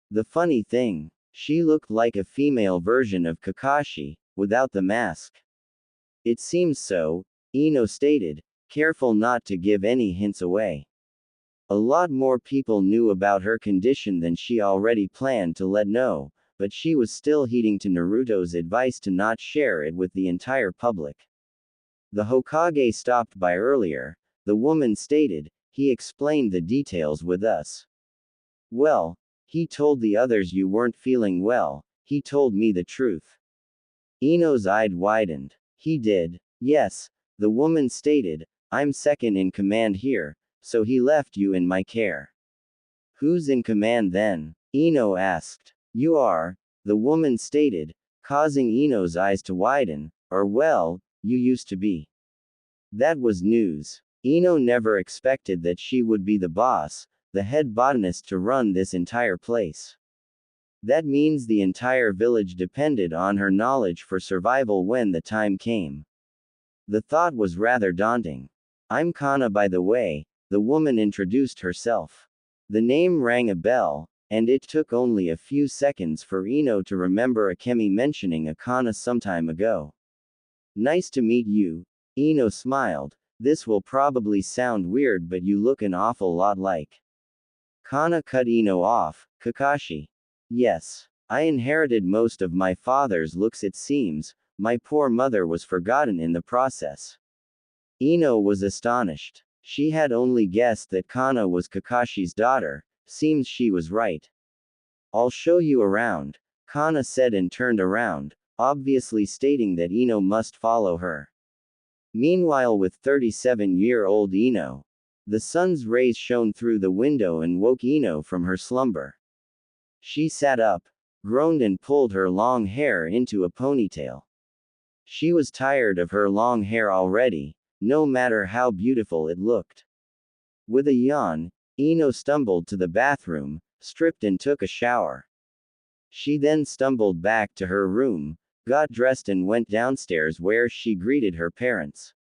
The funny thing, she looked like a female version of Kakashi, without the mask. "It seems so," Ino stated, careful not to give any hints away. A lot more people knew about her condition than she already planned to let know, but she was still heeding to Naruto's advice to not share it with the entire public. "The Hokage stopped by earlier," the woman stated. "He explained the details with us. Well, he told the others you weren't feeling well. He told me the truth." Ino's eyes widened. "He did?" "Yes," the woman stated. "I'm second in command here, so he left you in my care." "Who's in command then?" Ino asked. "You are," the woman stated, causing Ino's eyes to widen. "Or well, you used to be." That was news. Ino never expected that she would be the boss, the head botanist, to run this entire place. That means the entire village depended on her knowledge for survival when the time came. The thought was rather daunting. "I'm Kana, by the way," the woman introduced herself. The name rang a bell, and it took only a few seconds for Ino to remember Akemi mentioning a Kana some time ago. "Nice to meet you," Ino smiled. "This will probably sound weird, but you look an awful lot like." Kana cut Ino off. "Kakashi. Yes. I inherited most of my father's looks, it seems. My poor mother was forgotten in the process." Ino was astonished. She had only guessed that Kana was Kakashi's daughter. Seems she was right. "I'll show you around," Kana said and turned around, obviously stating that Ino must follow her. Meanwhile, with 37-year-old Ino, the sun's rays shone through the window and woke Ino from her slumber. She sat up, groaned and pulled her long hair into a ponytail. She was tired of her long hair already, no matter how beautiful it looked. With a yawn, Ino stumbled to the bathroom, stripped and took a shower. She then stumbled back to her room, got dressed and went downstairs where she greeted her parents.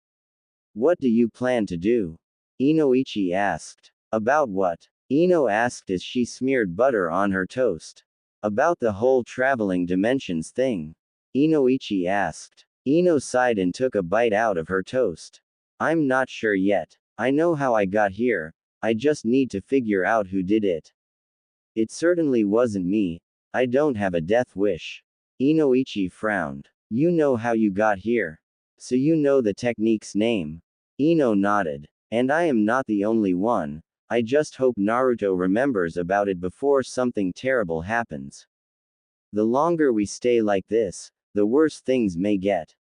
"What do you plan to do?" Inoichi asked. "About what?" Ino asked as she smeared butter on her toast. "About the whole traveling dimensions thing," Inoichi asked. Ino sighed and took a bite out of her toast. "I'm not sure yet. I know how I got here, I just need to figure out who did it. It certainly wasn't me. I don't have a death wish." Inoichi frowned. "You know how you got here. So you know the technique's name?" Ino nodded. "And I am not the only one. I just hope Naruto remembers about it before something terrible happens. The longer we stay like this, the worse things may get."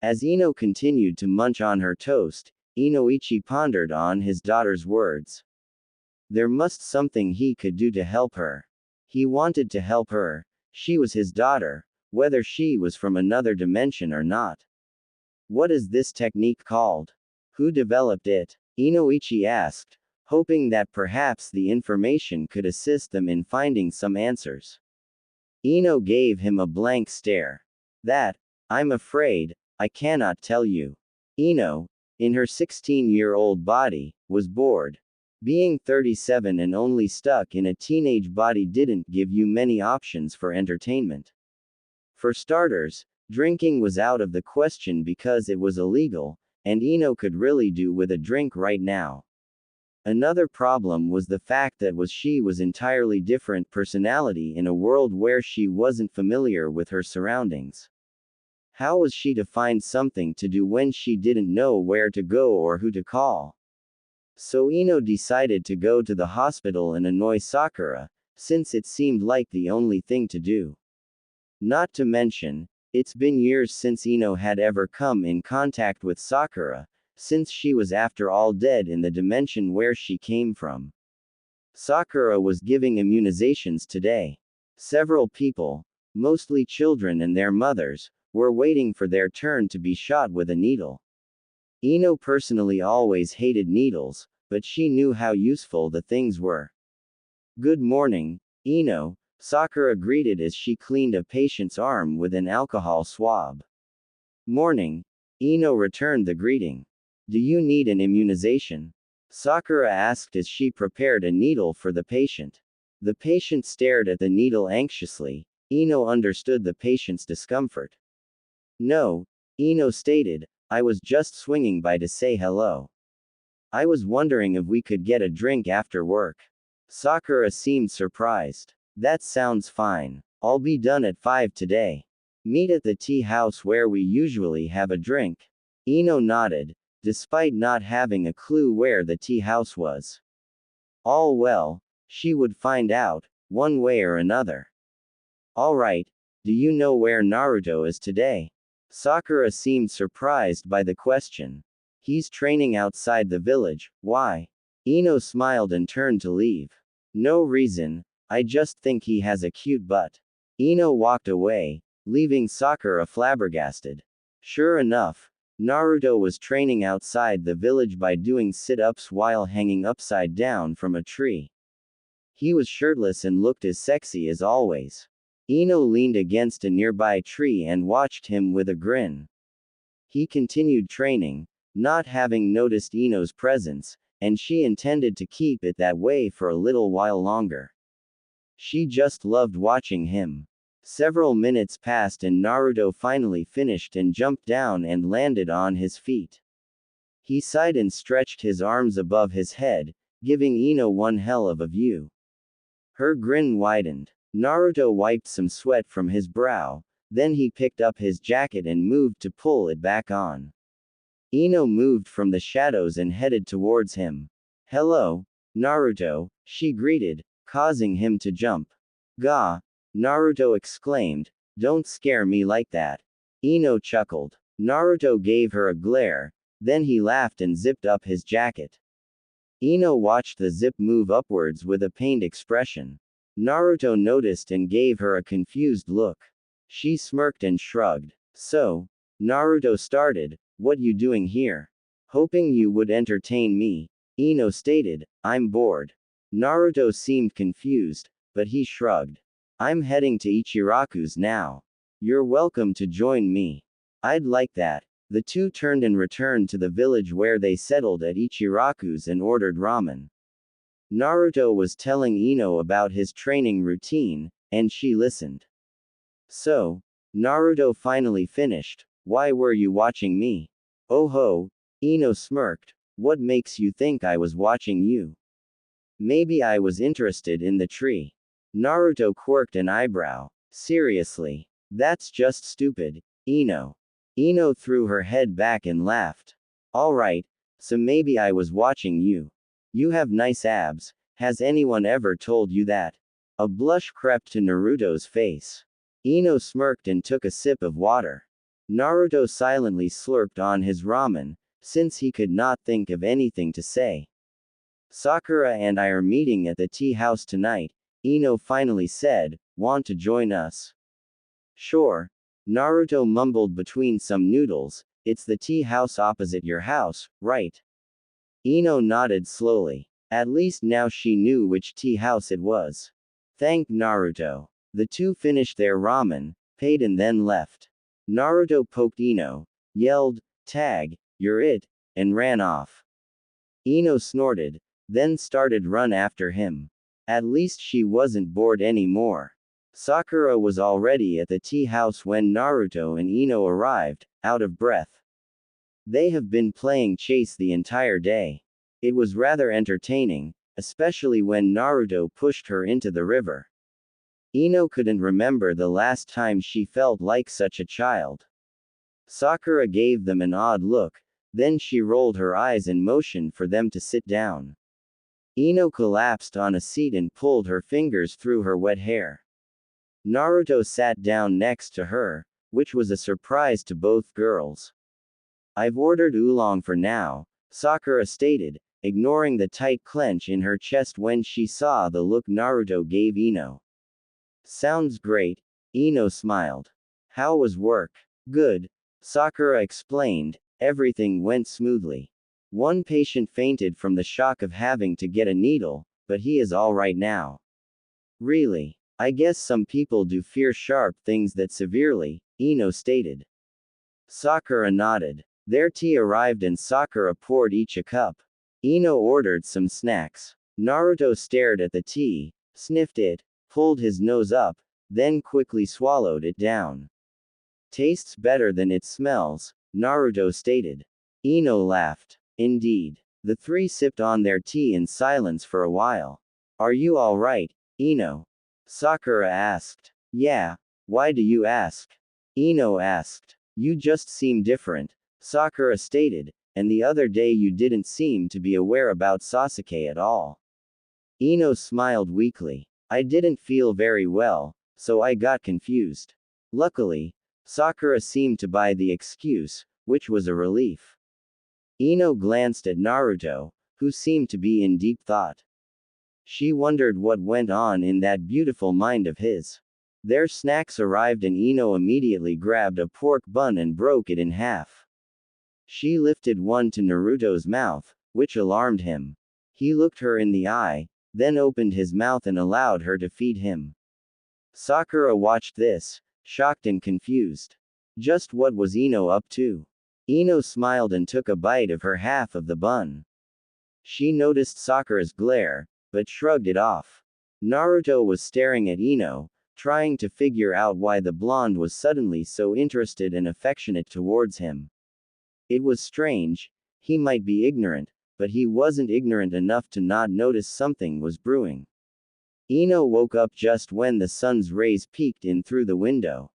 As Ino continued to munch on her toast, Inoichi pondered on his daughter's words. There must something he could do to help her. He wanted to help her. She was his daughter, whether she was from another dimension or not. "What is this technique called? Who developed it?" Inoichi asked, hoping that perhaps the information could assist them in finding some answers. Ino gave him a blank stare. "That, I'm afraid, I cannot tell you." Ino, in her 16-year-old body, was bored. Being 37 and only stuck in a teenage body didn't give you many options for entertainment. For starters, drinking was out of the question because it was illegal, and Ino could really do with a drink right now. Another problem was the fact that she was entirely different personality in a world where she wasn't familiar with her surroundings. How was she to find something to do when she didn't know where to go or who to call? So Ino decided to go to the hospital and annoy Sakura, since it seemed like the only thing to do. Not to mention, it's been years since Ino had ever come in contact with Sakura, since she was after all dead in the dimension where she came from. Sakura was giving immunizations today. Several people, mostly children and their mothers, were waiting for their turn to be shot with a needle. Ino personally always hated needles, but she knew how useful the things were. Good morning, Ino, Sakura greeted as she cleaned a patient's arm with an alcohol swab. Morning, Ino returned the greeting. Do you need an immunization? Sakura asked as she prepared a needle for the patient. The patient stared at the needle anxiously. Ino understood the patient's discomfort. No, Ino stated, I was just swinging by to say hello. I was wondering if we could get a drink after work. Sakura seemed surprised. That sounds fine. I'll be done at 5 today. Meet at the tea house where we usually have a drink. Ino nodded, despite not having a clue where the tea house was. All well, she would find out, one way or another. Alright, do you know where Naruto is today? Sakura seemed surprised by the question. He's training outside the village, why? Ino smiled and turned to leave. No reason, I just think he has a cute butt. Ino walked away, leaving Sakura flabbergasted. Sure enough, Naruto was training outside the village by doing sit-ups while hanging upside down from a tree. He was shirtless and looked as sexy as always. Ino leaned against a nearby tree and watched him with a grin. He continued training, not having noticed Ino's presence, and she intended to keep it that way for a little while longer. She just loved watching him. Several minutes passed and Naruto finally finished and jumped down and landed on his feet. He sighed and stretched his arms above his head, giving Ino one hell of a view. Her grin widened. Naruto wiped some sweat from his brow, then he picked up his jacket and moved to pull it back on. Ino moved from the shadows and headed towards him. Hello, Naruto, she greeted, causing him to jump. Gah! Naruto exclaimed, don't scare me like that. Ino chuckled. Naruto gave her a glare, then he laughed and zipped up his jacket. Ino watched the zip move upwards with a pained expression. Naruto noticed and gave her a confused look. She smirked and shrugged. So, Naruto started, what you doing here? Hoping you would entertain me. Ino stated, I'm bored. Naruto seemed confused, but he shrugged. I'm heading to Ichiraku's now. You're welcome to join me. I'd like that. The two turned and returned to the village where they settled at Ichiraku's and ordered ramen. Naruto was telling Ino about his training routine, and she listened. So, Naruto finally finished. Why were you watching me? Oh ho, Ino smirked. What makes you think I was watching you? Maybe I was interested in the tree. Naruto quirked an eyebrow. Seriously. That's just stupid, Ino. Ino threw her head back and laughed. Alright, so maybe I was watching you. You have nice abs, has anyone ever told you that? A blush crept to Naruto's face. Ino smirked and took a sip of water. Naruto silently slurped on his ramen, since he could not think of anything to say. Sakura and I are meeting at the tea house tonight, Ino finally said, want to join us? Sure. Naruto mumbled between some noodles, it's the tea house opposite your house, right? Ino nodded slowly. At least now she knew which tea house it was. Thank Naruto. The two finished their ramen, paid and then left. Naruto poked Ino, yelled, tag, you're it, and ran off. Ino snorted, then started run after him. At least she wasn't bored anymore. Sakura was already at the tea house when Naruto and Ino arrived, out of breath. They have been playing chase the entire day. It was rather entertaining, especially when Naruto pushed her into the river. Ino couldn't remember the last time she felt like such a child. Sakura gave them an odd look, then she rolled her eyes and motioned for them to sit down. Ino collapsed on a seat and pulled her fingers through her wet hair. Naruto sat down next to her, which was a surprise to both girls. I've ordered oolong for now, Sakura stated, ignoring the tight clench in her chest when she saw the look Naruto gave Ino. Sounds great, Ino smiled. How was work? Good, Sakura explained, Everything went smoothly. One patient fainted from the shock of having to get a needle, but he is all right now. Really? I guess some people do fear sharp things that severely, Ino stated. Sakura nodded. Their tea arrived and Sakura poured each a cup. Ino ordered some snacks. Naruto stared at the tea, sniffed it, pulled his nose up, then quickly swallowed it down. Tastes better than it smells, Naruto stated. Ino laughed. Indeed. The three sipped on their tea in silence for a while. Are you alright, Ino? Sakura asked. Yeah. Why do you ask? Ino asked. You just seem different, Sakura stated, and the other day you didn't seem to be aware about Sasuke at all. Ino smiled weakly. I didn't feel very well, so I got confused. Luckily, Sakura seemed to buy the excuse, which was a relief. Ino glanced at Naruto, who seemed to be in deep thought. She wondered what went on in that beautiful mind of his. Their snacks arrived and Ino immediately grabbed a pork bun and broke it in half. She lifted one to Naruto's mouth, which alarmed him. He looked her in the eye, then opened his mouth and allowed her to feed him. Sakura watched this, shocked and confused. Just what was Ino up to? Ino smiled and took a bite of her half of the bun. She noticed Sakura's glare, but shrugged it off. Naruto was staring at Ino, trying to figure out why the blonde was suddenly so interested and affectionate towards him. It was strange. He might be ignorant, but he wasn't ignorant enough to not notice something was brewing. Ino woke up just when the sun's rays peeked in through the window.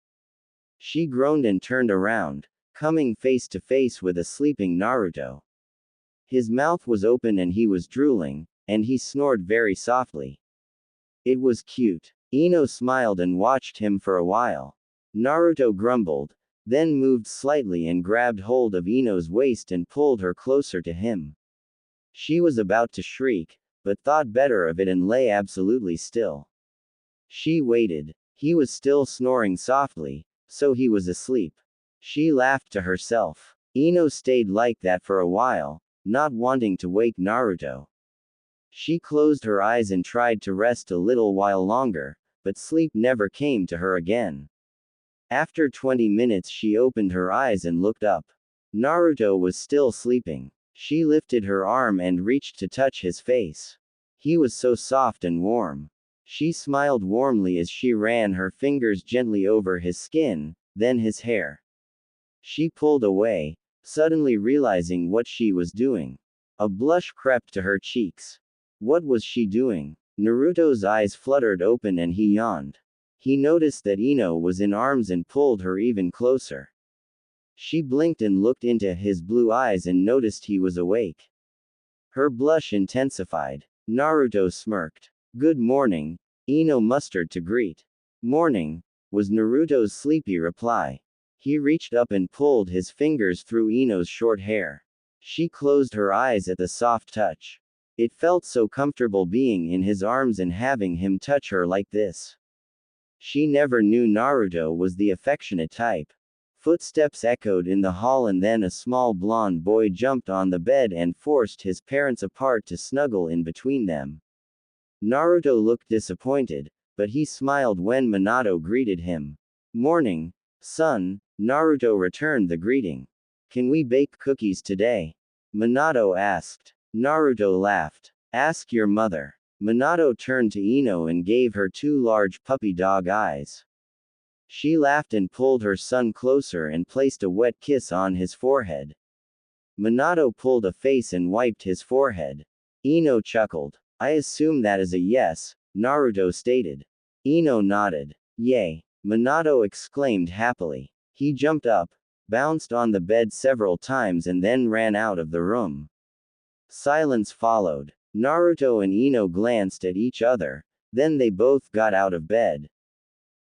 She groaned and turned around, coming face to face with a sleeping Naruto. His mouth was open and he was drooling, and he snored very softly. It was cute. Ino smiled and watched him for a while. Naruto grumbled, then moved slightly and grabbed hold of Ino's waist and pulled her closer to him. She was about to shriek, but thought better of it and lay absolutely still. She waited. He was still snoring softly, so he was asleep. She laughed to herself. Ino stayed like that for a while, not wanting to wake Naruto. She closed her eyes and tried to rest a little while longer, but sleep never came to her again. After 20 minutes she opened her eyes and looked up. Naruto was still sleeping. She lifted her arm and reached to touch his face. He was so soft and warm. She smiled warmly as she ran her fingers gently over his skin, then his hair. She pulled away, suddenly realizing what she was doing. A blush crept to her cheeks. What was she doing? Naruto's eyes fluttered open and he yawned. He noticed that Ino was in arms and pulled her even closer. She blinked and looked into his blue eyes and noticed he was awake. Her blush intensified. Naruto smirked. Good morning, Ino mustered to greet. Morning, was Naruto's sleepy reply. He reached up and pulled his fingers through Ino's short hair. She closed her eyes at the soft touch. It felt so comfortable being in his arms and having him touch her like this. She never knew Naruto was the affectionate type. Footsteps echoed in the hall and then a small blonde boy jumped on the bed and forced his parents apart to snuggle in between them. Naruto looked disappointed, but he smiled when Minato greeted him. Morning, son, Naruto returned the greeting. Can we bake cookies today? Minato asked. Naruto laughed. Ask your mother. Minato turned to Ino and gave her 2 large puppy dog eyes. She laughed and pulled her son closer and placed a wet kiss on his forehead. Minato pulled a face and wiped his forehead. Ino chuckled. I assume that is a yes, Naruto stated. Ino nodded. Yay! Minato exclaimed happily. He jumped up, bounced on the bed several times and then ran out of the room. Silence followed. Naruto and Ino glanced at each other, then they both got out of bed.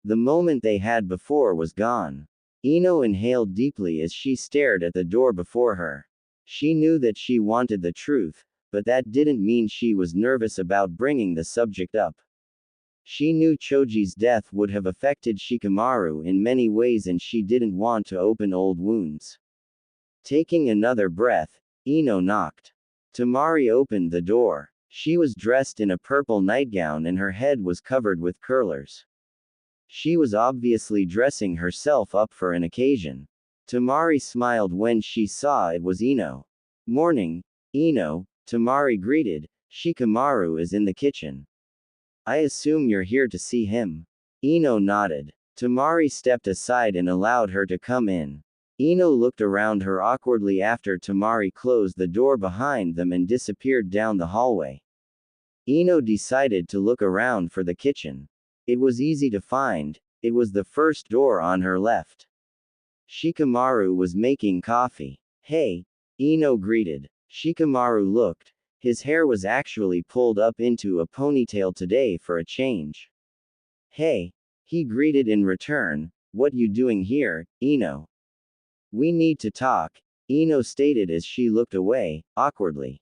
The moment they had before was gone. Ino inhaled deeply as she stared at the door before her. She knew that she wanted the truth, but that didn't mean she was nervous about bringing the subject up. She knew Choji's death would have affected Shikamaru in many ways and she didn't want to open old wounds. Taking another breath, Ino knocked. Tamari opened the door. She was dressed in a purple nightgown and her head was covered with curlers. She was obviously dressing herself up for an occasion. Tamari smiled when she saw it was Ino. Morning, Ino, Tamari greeted. Shikamaru is in the kitchen. I assume you're here to see him. Ino nodded. Tamari stepped aside and allowed her to come in. Ino looked around her awkwardly after Tamari closed the door behind them and disappeared down the hallway. Ino decided to look around for the kitchen. It was easy to find, it was the first door on her left. Shikamaru was making coffee. Hey, Ino greeted. Shikamaru looked. His hair was actually pulled up into a ponytail today for a change. Hey, he greeted in return. What you doing here, Ino? We need to talk, Ino stated as she looked away, awkwardly.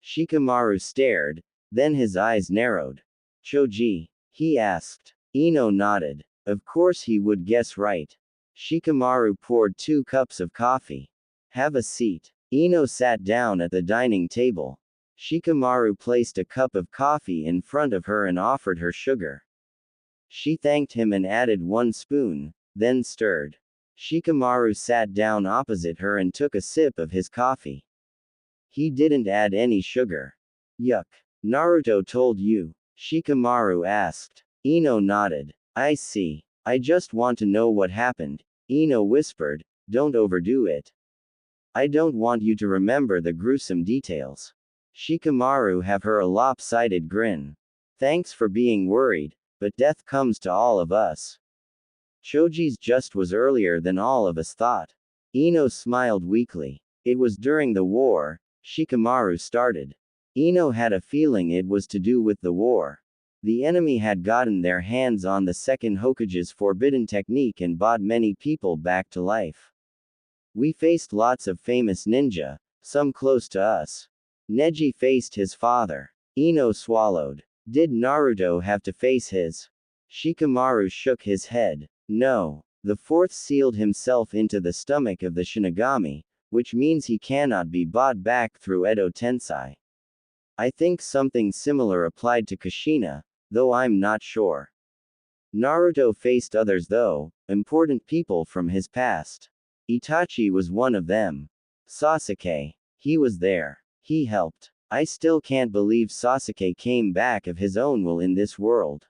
Shikamaru stared, then his eyes narrowed. Choji? He asked. Ino nodded. Of course he would guess right. Shikamaru poured 2 cups of coffee. Have a seat. Ino sat down at the dining table. Shikamaru placed a cup of coffee in front of her and offered her sugar. She thanked him and added 1 spoon, then stirred. Shikamaru sat down opposite her and took a sip of his coffee. He didn't add any sugar. Yuck. Naruto told you? Shikamaru asked. Ino nodded. I see. I just want to know what happened. Ino whispered, don't overdo it. I don't want you to remember the gruesome details. Shikamaru have her a lopsided grin. Thanks for being worried, but death comes to all of us. Choji's just was earlier than all of us thought. Ino smiled weakly. It was during the war, Shikamaru started. Ino had a feeling it was to do with the war. The enemy had gotten their hands on the second Hokage's forbidden technique and brought many people back to life. We faced lots of famous ninja, some close to us. Neji faced his father. Ino swallowed. Did Naruto have to face his? Shikamaru shook his head. No. The fourth sealed himself into the stomach of the Shinigami, which means he cannot be bought back through Edo Tensei. I think something similar applied to Kushina, though I'm not sure. Naruto faced others though, important people from his past. Itachi was one of them. Sasuke. He was there. He helped. I still can't believe Sasuke came back of his own will in this world.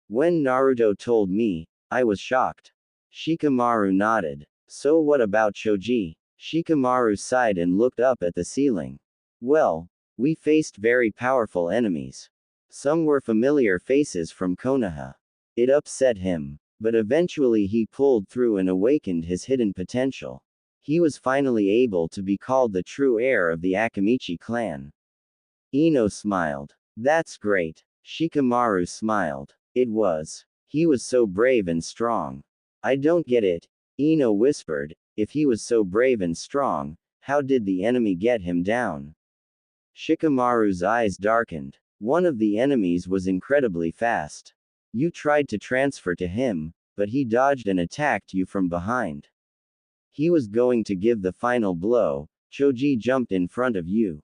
When Naruto told me, I was shocked. Shikamaru nodded. So what about Choji? Shikamaru sighed and looked up at the ceiling. Well, we faced very powerful enemies. Some were familiar faces from Konoha. It upset him. But eventually he pulled through and awakened his hidden potential. He was finally able to be called the true heir of the Akamichi clan. Ino smiled. That's great. Shikamaru smiled. It was. He was so brave and strong. I don't get it, Ino whispered. If he was so brave and strong, how did the enemy get him down? Shikamaru's eyes darkened. One of the enemies was incredibly fast. You tried to transfer to him, but he dodged and attacked you from behind. He was going to give the final blow. Choji jumped in front of you.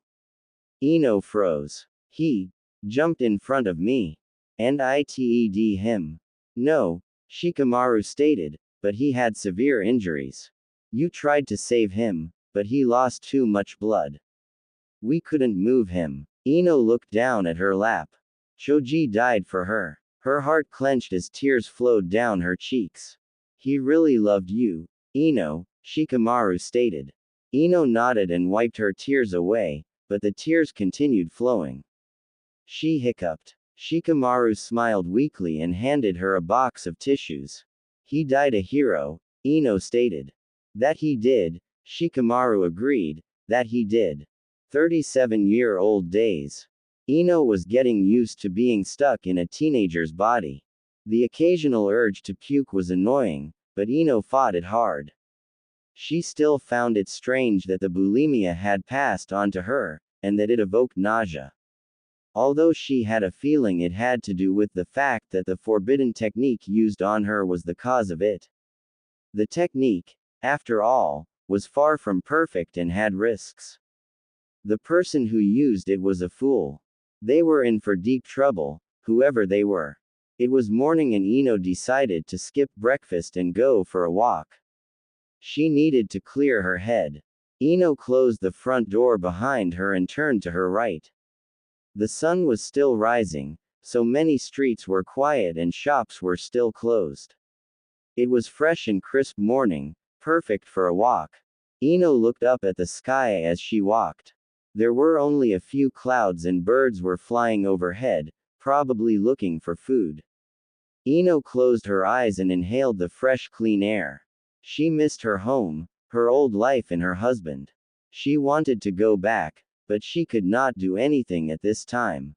Ino froze. He jumped in front of me. And I ted him. No, Shikamaru stated, but he had severe injuries. You tried to save him, but he lost too much blood. We couldn't move him. Ino looked down at her lap. Choji died for her. Her heart clenched as tears flowed down her cheeks. He really loved you, Ino, Shikamaru stated. Ino nodded and wiped her tears away, but the tears continued flowing. She hiccuped. Shikamaru smiled weakly and handed her a box of tissues. He died a hero, Ino stated. That he did, Shikamaru agreed, that he did. 37-year-old days. Ino was getting used to being stuck in a teenager's body. The occasional urge to puke was annoying, but Ino fought it hard. She still found it strange that the bulimia had passed on to her, and that it evoked nausea. Although she had a feeling it had to do with the fact that the forbidden technique used on her was the cause of it. The technique, after all, was far from perfect and had risks. The person who used it was a fool. They were in for deep trouble, whoever they were. It was morning and Ino decided to skip breakfast and go for a walk. She needed to clear her head. Ino closed the front door behind her and turned to her right. The sun was still rising, so many streets were quiet and shops were still closed. It was fresh and crisp morning, perfect for a walk. Ino looked up at the sky as she walked. There were only a few clouds and birds were flying overhead, probably looking for food. Ino closed her eyes and inhaled the fresh clean air. She missed her home, her old life and her husband. She wanted to go back, but she could not do anything at this time.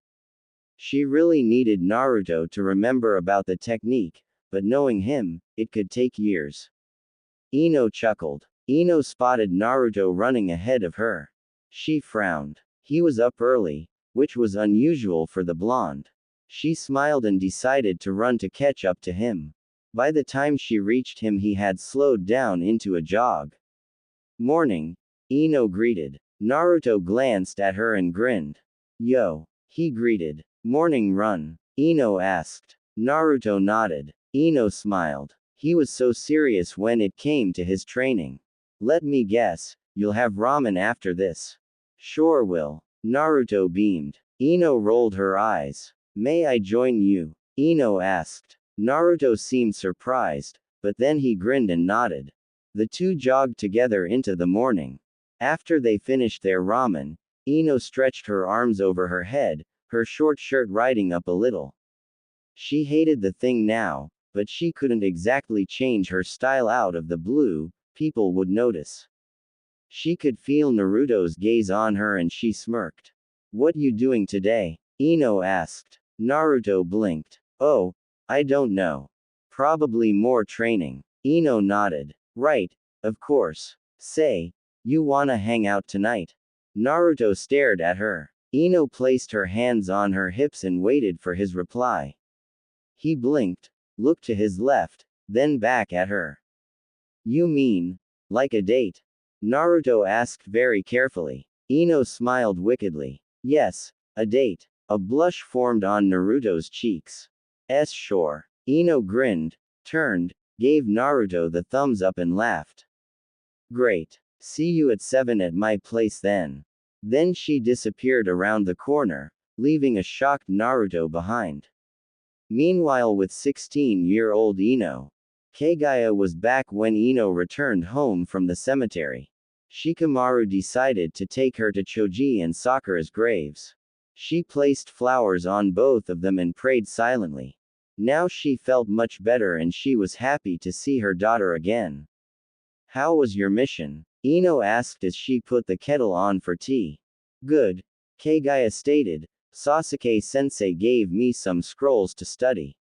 She really needed Naruto to remember about the technique, but knowing him, it could take years. Ino chuckled. Ino spotted Naruto running ahead of her. She frowned. He was up early, which was unusual for the blonde. She smiled and decided to run to catch up to him. By the time she reached him, he had slowed down into a jog. Morning, Ino greeted. Naruto glanced at her and grinned. Yo, he greeted. Morning run? Ino asked. Naruto nodded. Ino smiled. He was so serious when it came to his training. Let me guess, you'll have ramen after this. Sure will. Naruto beamed. Ino rolled her eyes. May I join you? Ino asked. Naruto seemed surprised, but then he grinned and nodded. The two jogged together into the morning. After they finished their ramen, Ino stretched her arms over her head, her short shirt riding up a little. She hated the thing now, but she couldn't exactly change her style out of the blue, people would notice. She could feel Naruto's gaze on her and she smirked. What you doing today? Ino asked. Naruto blinked. Oh, I don't know. Probably more training. Ino nodded. Right, of course. Say, you wanna hang out tonight? Naruto stared at her. Ino placed her hands on her hips and waited for his reply. He blinked, looked to his left, then back at her. You mean, like a date? Naruto asked very carefully. Ino smiled wickedly. Yes, a date. A blush formed on Naruto's cheeks. Sure. Ino grinned, turned, gave Naruto the thumbs up and laughed. Great. See you at 7 at my place then. Then she disappeared around the corner, leaving a shocked Naruto behind. Meanwhile, with 16-year-old Ino, Kagaya was back when Ino returned home from the cemetery. Shikamaru decided to take her to Choji and Sakura's graves. She placed flowers on both of them and prayed silently. Now she felt much better and she was happy to see her daughter again. How was your mission? Ino asked as she put the kettle on for tea. Good. Kagaya stated. Sasuke-sensei gave me some scrolls to study.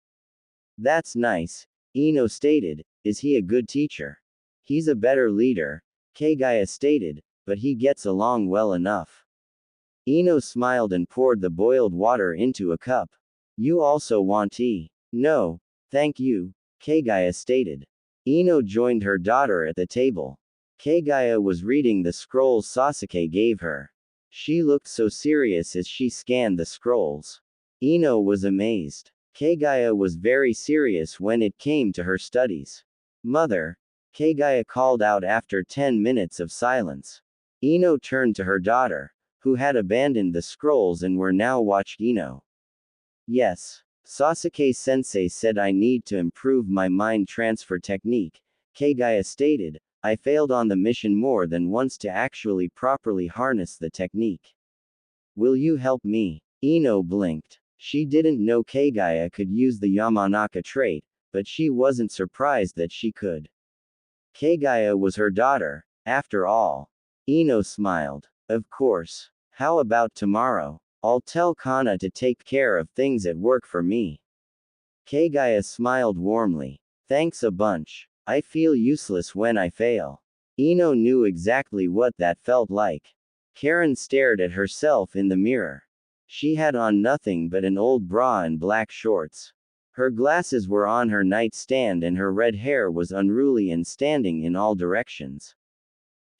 That's nice, Ino stated. Is he a good teacher? He's a better leader, Kagaya stated, but he gets along well enough. Ino smiled and poured the boiled water into a cup. You also want tea? No, thank you, Kagaya stated. Ino joined her daughter at the table. Kagaya was reading the scrolls Sasuke gave her. She looked so serious as she scanned the scrolls. Ino was amazed. Kagaya was very serious when it came to her studies. Mother, Kagaya called out after 10 minutes of silence. Ino turned to her daughter, who had abandoned the scrolls and were now watched Ino. Yes. Sasuke-sensei said I need to improve my mind transfer technique, Kagaya stated. I failed on the mission more than once to actually properly harness the technique. Will you help me? Ino blinked. She didn't know Kagaya could use the Yamanaka trait, but she wasn't surprised that she could. Kagaya was her daughter, after all. Ino smiled. Of course. How about tomorrow? I'll tell Kana to take care of things at work for me. Kagaya smiled warmly. Thanks a bunch. I feel useless when I fail. Ino knew exactly what that felt like. Karin stared at herself in the mirror. She had on nothing but an old bra and black shorts. Her glasses were on her nightstand and her red hair was unruly and standing in all directions.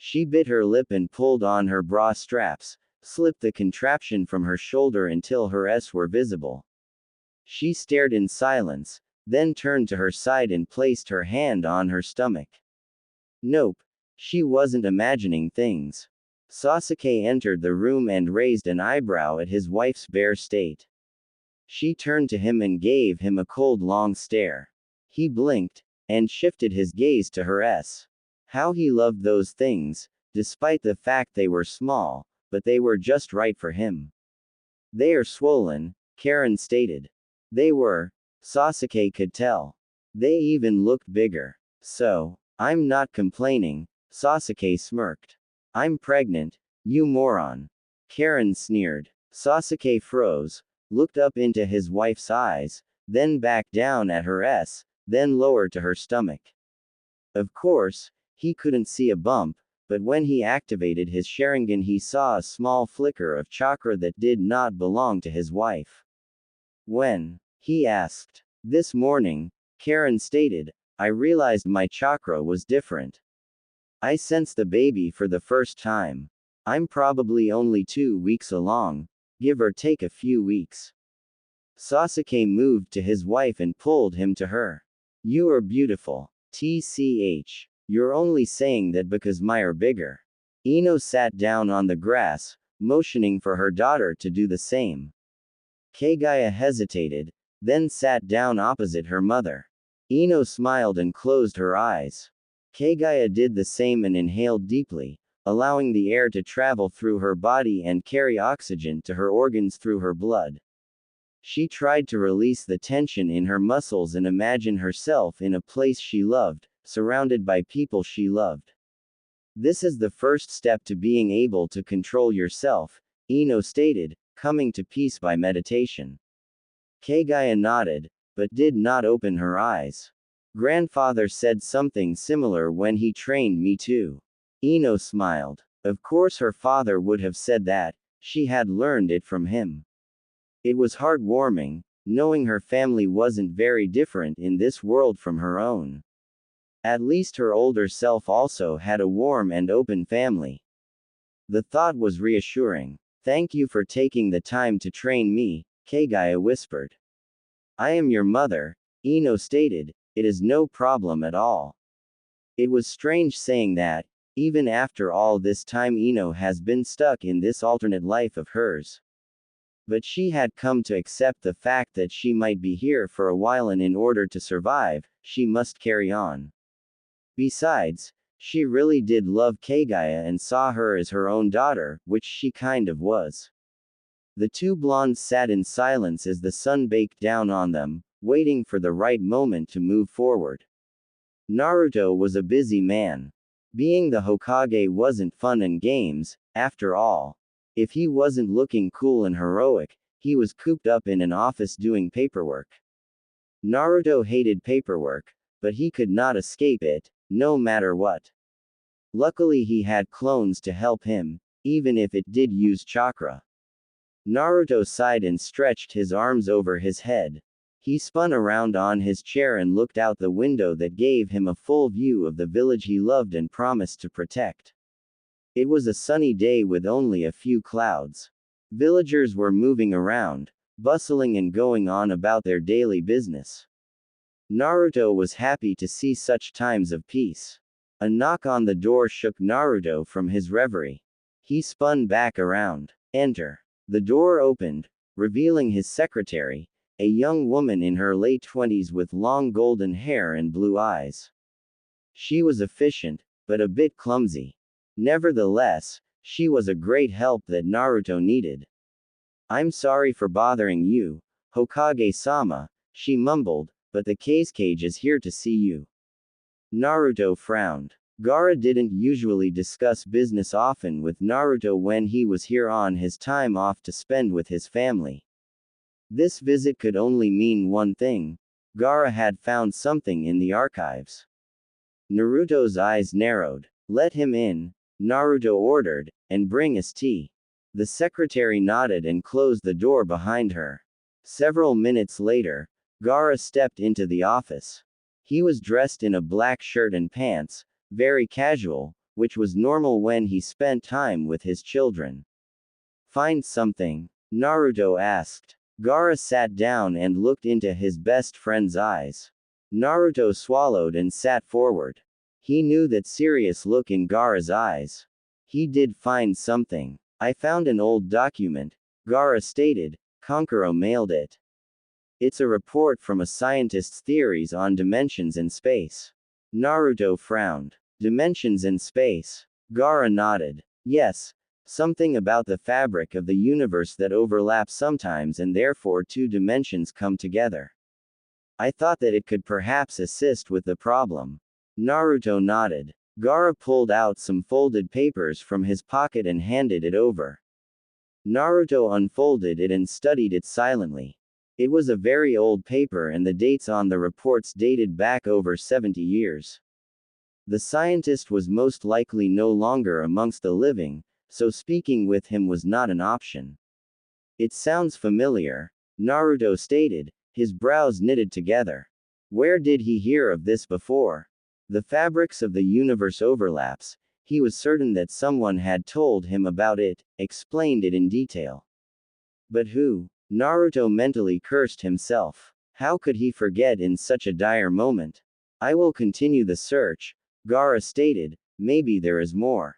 She bit her lip and pulled on her bra straps, slipped the contraption from her shoulder until her s were visible. She stared in silence, then turned to her side and placed her hand on her stomach. Nope. She wasn't imagining things. Sasuke entered the room and raised an eyebrow at his wife's bare state. She turned to him and gave him a cold long stare. He blinked, and shifted his gaze to her s. How he loved those things, despite the fact they were small, but they were just right for him. They are swollen, Karin stated. They were. Sasuke could tell. They even looked bigger. So, I'm not complaining, Sasuke smirked. I'm pregnant, you moron. Karin sneered. Sasuke froze, looked up into his wife's eyes, then back down at her s, then lower to her stomach. Of course, he couldn't see a bump, but when he activated his Sharingan he saw a small flicker of chakra that did not belong to his wife. When? He asked. This morning, Karin stated, I realized my chakra was different. I sensed the baby for the first time. I'm probably only 2 weeks along, give or take a few weeks. Sasuke moved to his wife and pulled him to her. You are beautiful. TCH. You're only saying that because mine are bigger. Ino sat down on the grass, motioning for her daughter to do the same. Kaguya hesitated, then sat down opposite her mother. Ino smiled and closed her eyes. Kaguya did the same and inhaled deeply, allowing the air to travel through her body and carry oxygen to her organs through her blood. She tried to release the tension in her muscles and imagine herself in a place she loved, surrounded by people she loved. This is the first step to being able to control yourself, Ino stated, coming to peace by meditation. Kaguya nodded, but did not open her eyes. Grandfather said something similar when he trained me too. Ino smiled. Of course her father would have said that, she had learned it from him. It was heartwarming, knowing her family wasn't very different in this world from her own. At least her older self also had a warm and open family. The thought was reassuring. Thank you for taking the time to train me, Kaguya whispered. I am your mother, Ino stated, it is no problem at all. It was strange saying that, even after all this time Ino has been stuck in this alternate life of hers. But she had come to accept the fact that she might be here for a while and in order to survive, she must carry on. Besides, she really did love Kaguya and saw her as her own daughter, which she kind of was. The two blondes sat in silence as the sun baked down on them, waiting for the right moment to move forward. Naruto was a busy man. Being the Hokage wasn't fun and games, after all. If he wasn't looking cool and heroic, he was cooped up in an office doing paperwork. Naruto hated paperwork, but he could not escape it, no matter what. Luckily he had clones to help him, even if it did use chakra. Naruto sighed and stretched his arms over his head. He spun around on his chair and looked out the window that gave him a full view of the village he loved and promised to protect. It was a sunny day with only a few clouds. Villagers were moving around, bustling and going on about their daily business. Naruto was happy to see such times of peace. A knock on the door shook Naruto from his reverie. He spun back around. Enter. The door opened, revealing his secretary, a young woman in her late 20s with long golden hair and blue eyes. She was efficient, but a bit clumsy. Nevertheless, she was a great help that Naruto needed. I'm sorry for bothering you, Hokage-sama, she mumbled, but the Kazekage is here to see you. Naruto frowned. Gaara didn't usually discuss business often with Naruto when he was here on his time off to spend with his family. This visit could only mean one thing. Gaara had found something in the archives. Naruto's eyes narrowed. Let him in, Naruto ordered, and bring us tea. The secretary nodded and closed the door behind her. Several minutes later, Gaara stepped into the office. He was dressed in a black shirt and pants, very casual, which was normal when he spent time with his children. Find something? Naruto asked. Gaara sat down and looked into his best friend's eyes. Naruto swallowed and sat forward. He knew that serious look in Gaara's eyes. He did find something. I found an old document, Gaara stated. Kankuro mailed it. It's a report from a scientist's theories on dimensions and space. Naruto frowned. Dimensions and space. Gaara nodded. Yes. Something about the fabric of the universe that overlaps sometimes and therefore two dimensions come together. I thought that it could perhaps assist with the problem. Naruto nodded. Gaara pulled out some folded papers from his pocket and handed it over. Naruto unfolded it and studied it silently. It was a very old paper and the dates on the reports dated back over 70 years. The scientist was most likely no longer amongst the living, so speaking with him was not an option. It sounds familiar, Naruto stated, his brows knitted together. Where did he hear of this before? The fabrics of the universe overlaps. He was certain that someone had told him about it, explained it in detail. But who? Naruto mentally cursed himself. How could he forget in such a dire moment? I will continue the search, Gaara stated, maybe there is more.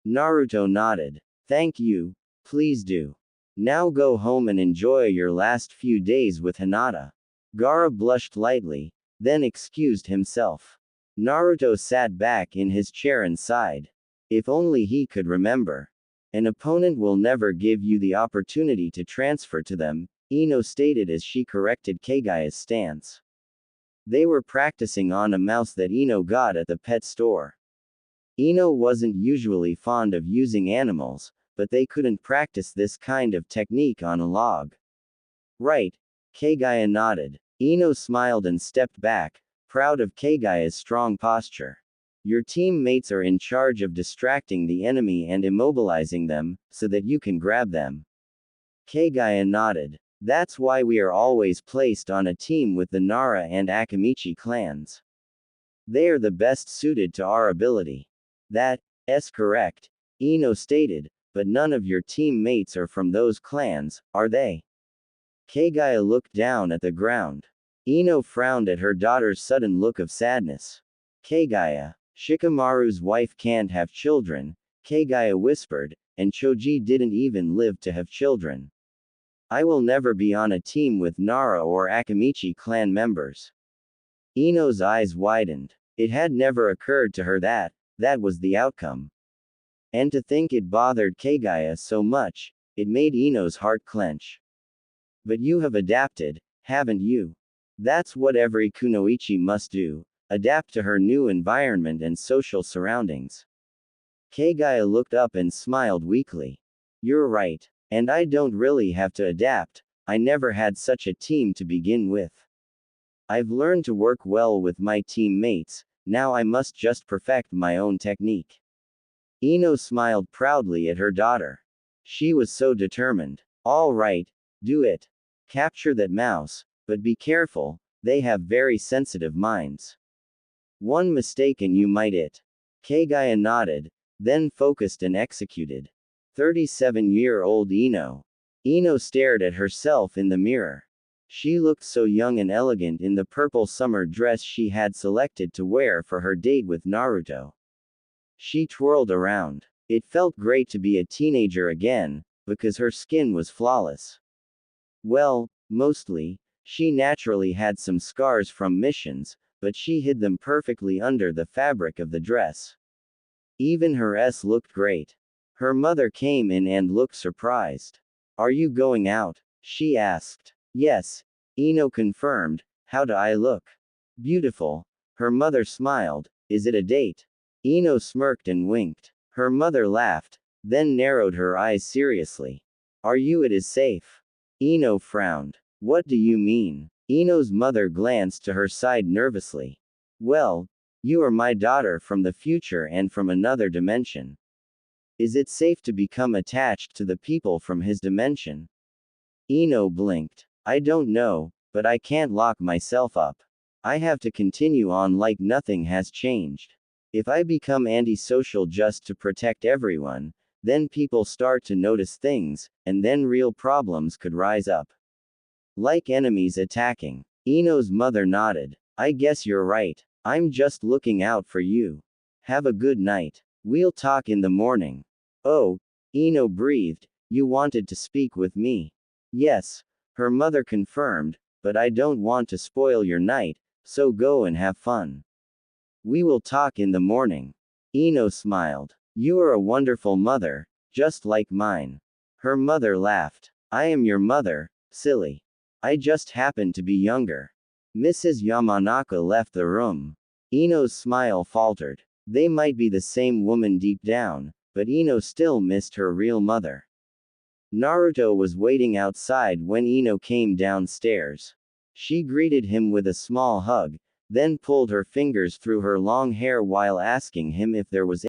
Naruto nodded. Thank you, please do. Now go home and enjoy your last few days with Hinata. Gaara blushed lightly, then excused himself. Naruto sat back in his chair and sighed. If only he could remember. An opponent will never give you the opportunity to transfer to them, Ino stated as she corrected Kagaya's stance. They were practicing on a mouse that Ino got at the pet store. Ino wasn't usually fond of using animals, but they couldn't practice this kind of technique on a log. Right. Kagaya nodded. Ino smiled and stepped back, proud of Kagaya's strong posture. Your teammates are in charge of distracting the enemy and immobilizing them, so that you can grab them. Kagaya nodded. That's why we are always placed on a team with the Nara and Akamichi clans. They are the best suited to our ability. That's correct, Ino stated, but none of your teammates are from those clans, are they? Kagaya looked down at the ground. Ino frowned at her daughter's sudden look of sadness. Kagaya, Shikamaru's wife can't have children, Kagaya whispered, and Choji didn't even live to have children. I will never be on a team with Nara or Akamichi clan members. Ino's eyes widened. It had never occurred to her that was the outcome. And to think it bothered Kagaya so much, it made Ino's heart clench. But you have adapted, haven't you? That's what every kunoichi must do, adapt to her new environment and social surroundings. Kagaya looked up and smiled weakly. You're right. And I don't really have to adapt, I never had such a team to begin with. I've learned to work well with my teammates, now I must just perfect my own technique. Ino smiled proudly at her daughter. She was so determined. All right, do it. Capture that mouse, but be careful, they have very sensitive minds. One mistake and you might it. Kagaya nodded, then focused and executed. 37-year-old Ino. Ino stared at herself in the mirror. She looked so young and elegant in the purple summer dress she had selected to wear for her date with Naruto. She twirled around. It felt great to be a teenager again, because her skin was flawless. Well, mostly, she naturally had some scars from missions, but she hid them perfectly under the fabric of the dress. Even her S looked great. Her mother came in and looked surprised. Are you going out? She asked. Yes, Ino confirmed. How do I look? Beautiful. Her mother smiled. Is it a date? Ino smirked and winked. Her mother laughed, then narrowed her eyes seriously. Are you? It is safe. Ino frowned. What do you mean? Ino's mother glanced to her side nervously. Well, you are my daughter from the future and from another dimension. Is it safe to become attached to the people from his dimension? Ino blinked. I don't know, but I can't lock myself up. I have to continue on like nothing has changed. If I become antisocial just to protect everyone, then people start to notice things, and then real problems could rise up. Like enemies attacking. Ino's mother nodded. I guess you're right. I'm just looking out for you. Have a good night. We'll talk in the morning. Oh, Ino breathed, you wanted to speak with me. Yes, her mother confirmed, but I don't want to spoil your night, so go and have fun. We will talk in the morning. Ino smiled. You are a wonderful mother, just like mine. Her mother laughed. I am your mother, silly. I just happen to be younger. Mrs. Yamanaka left the room. Ino's smile faltered. They might be the same woman deep down, but Ino still missed her real mother. Naruto was waiting outside when Ino came downstairs. She greeted him with a small hug, then pulled her fingers through her long hair while asking him if there was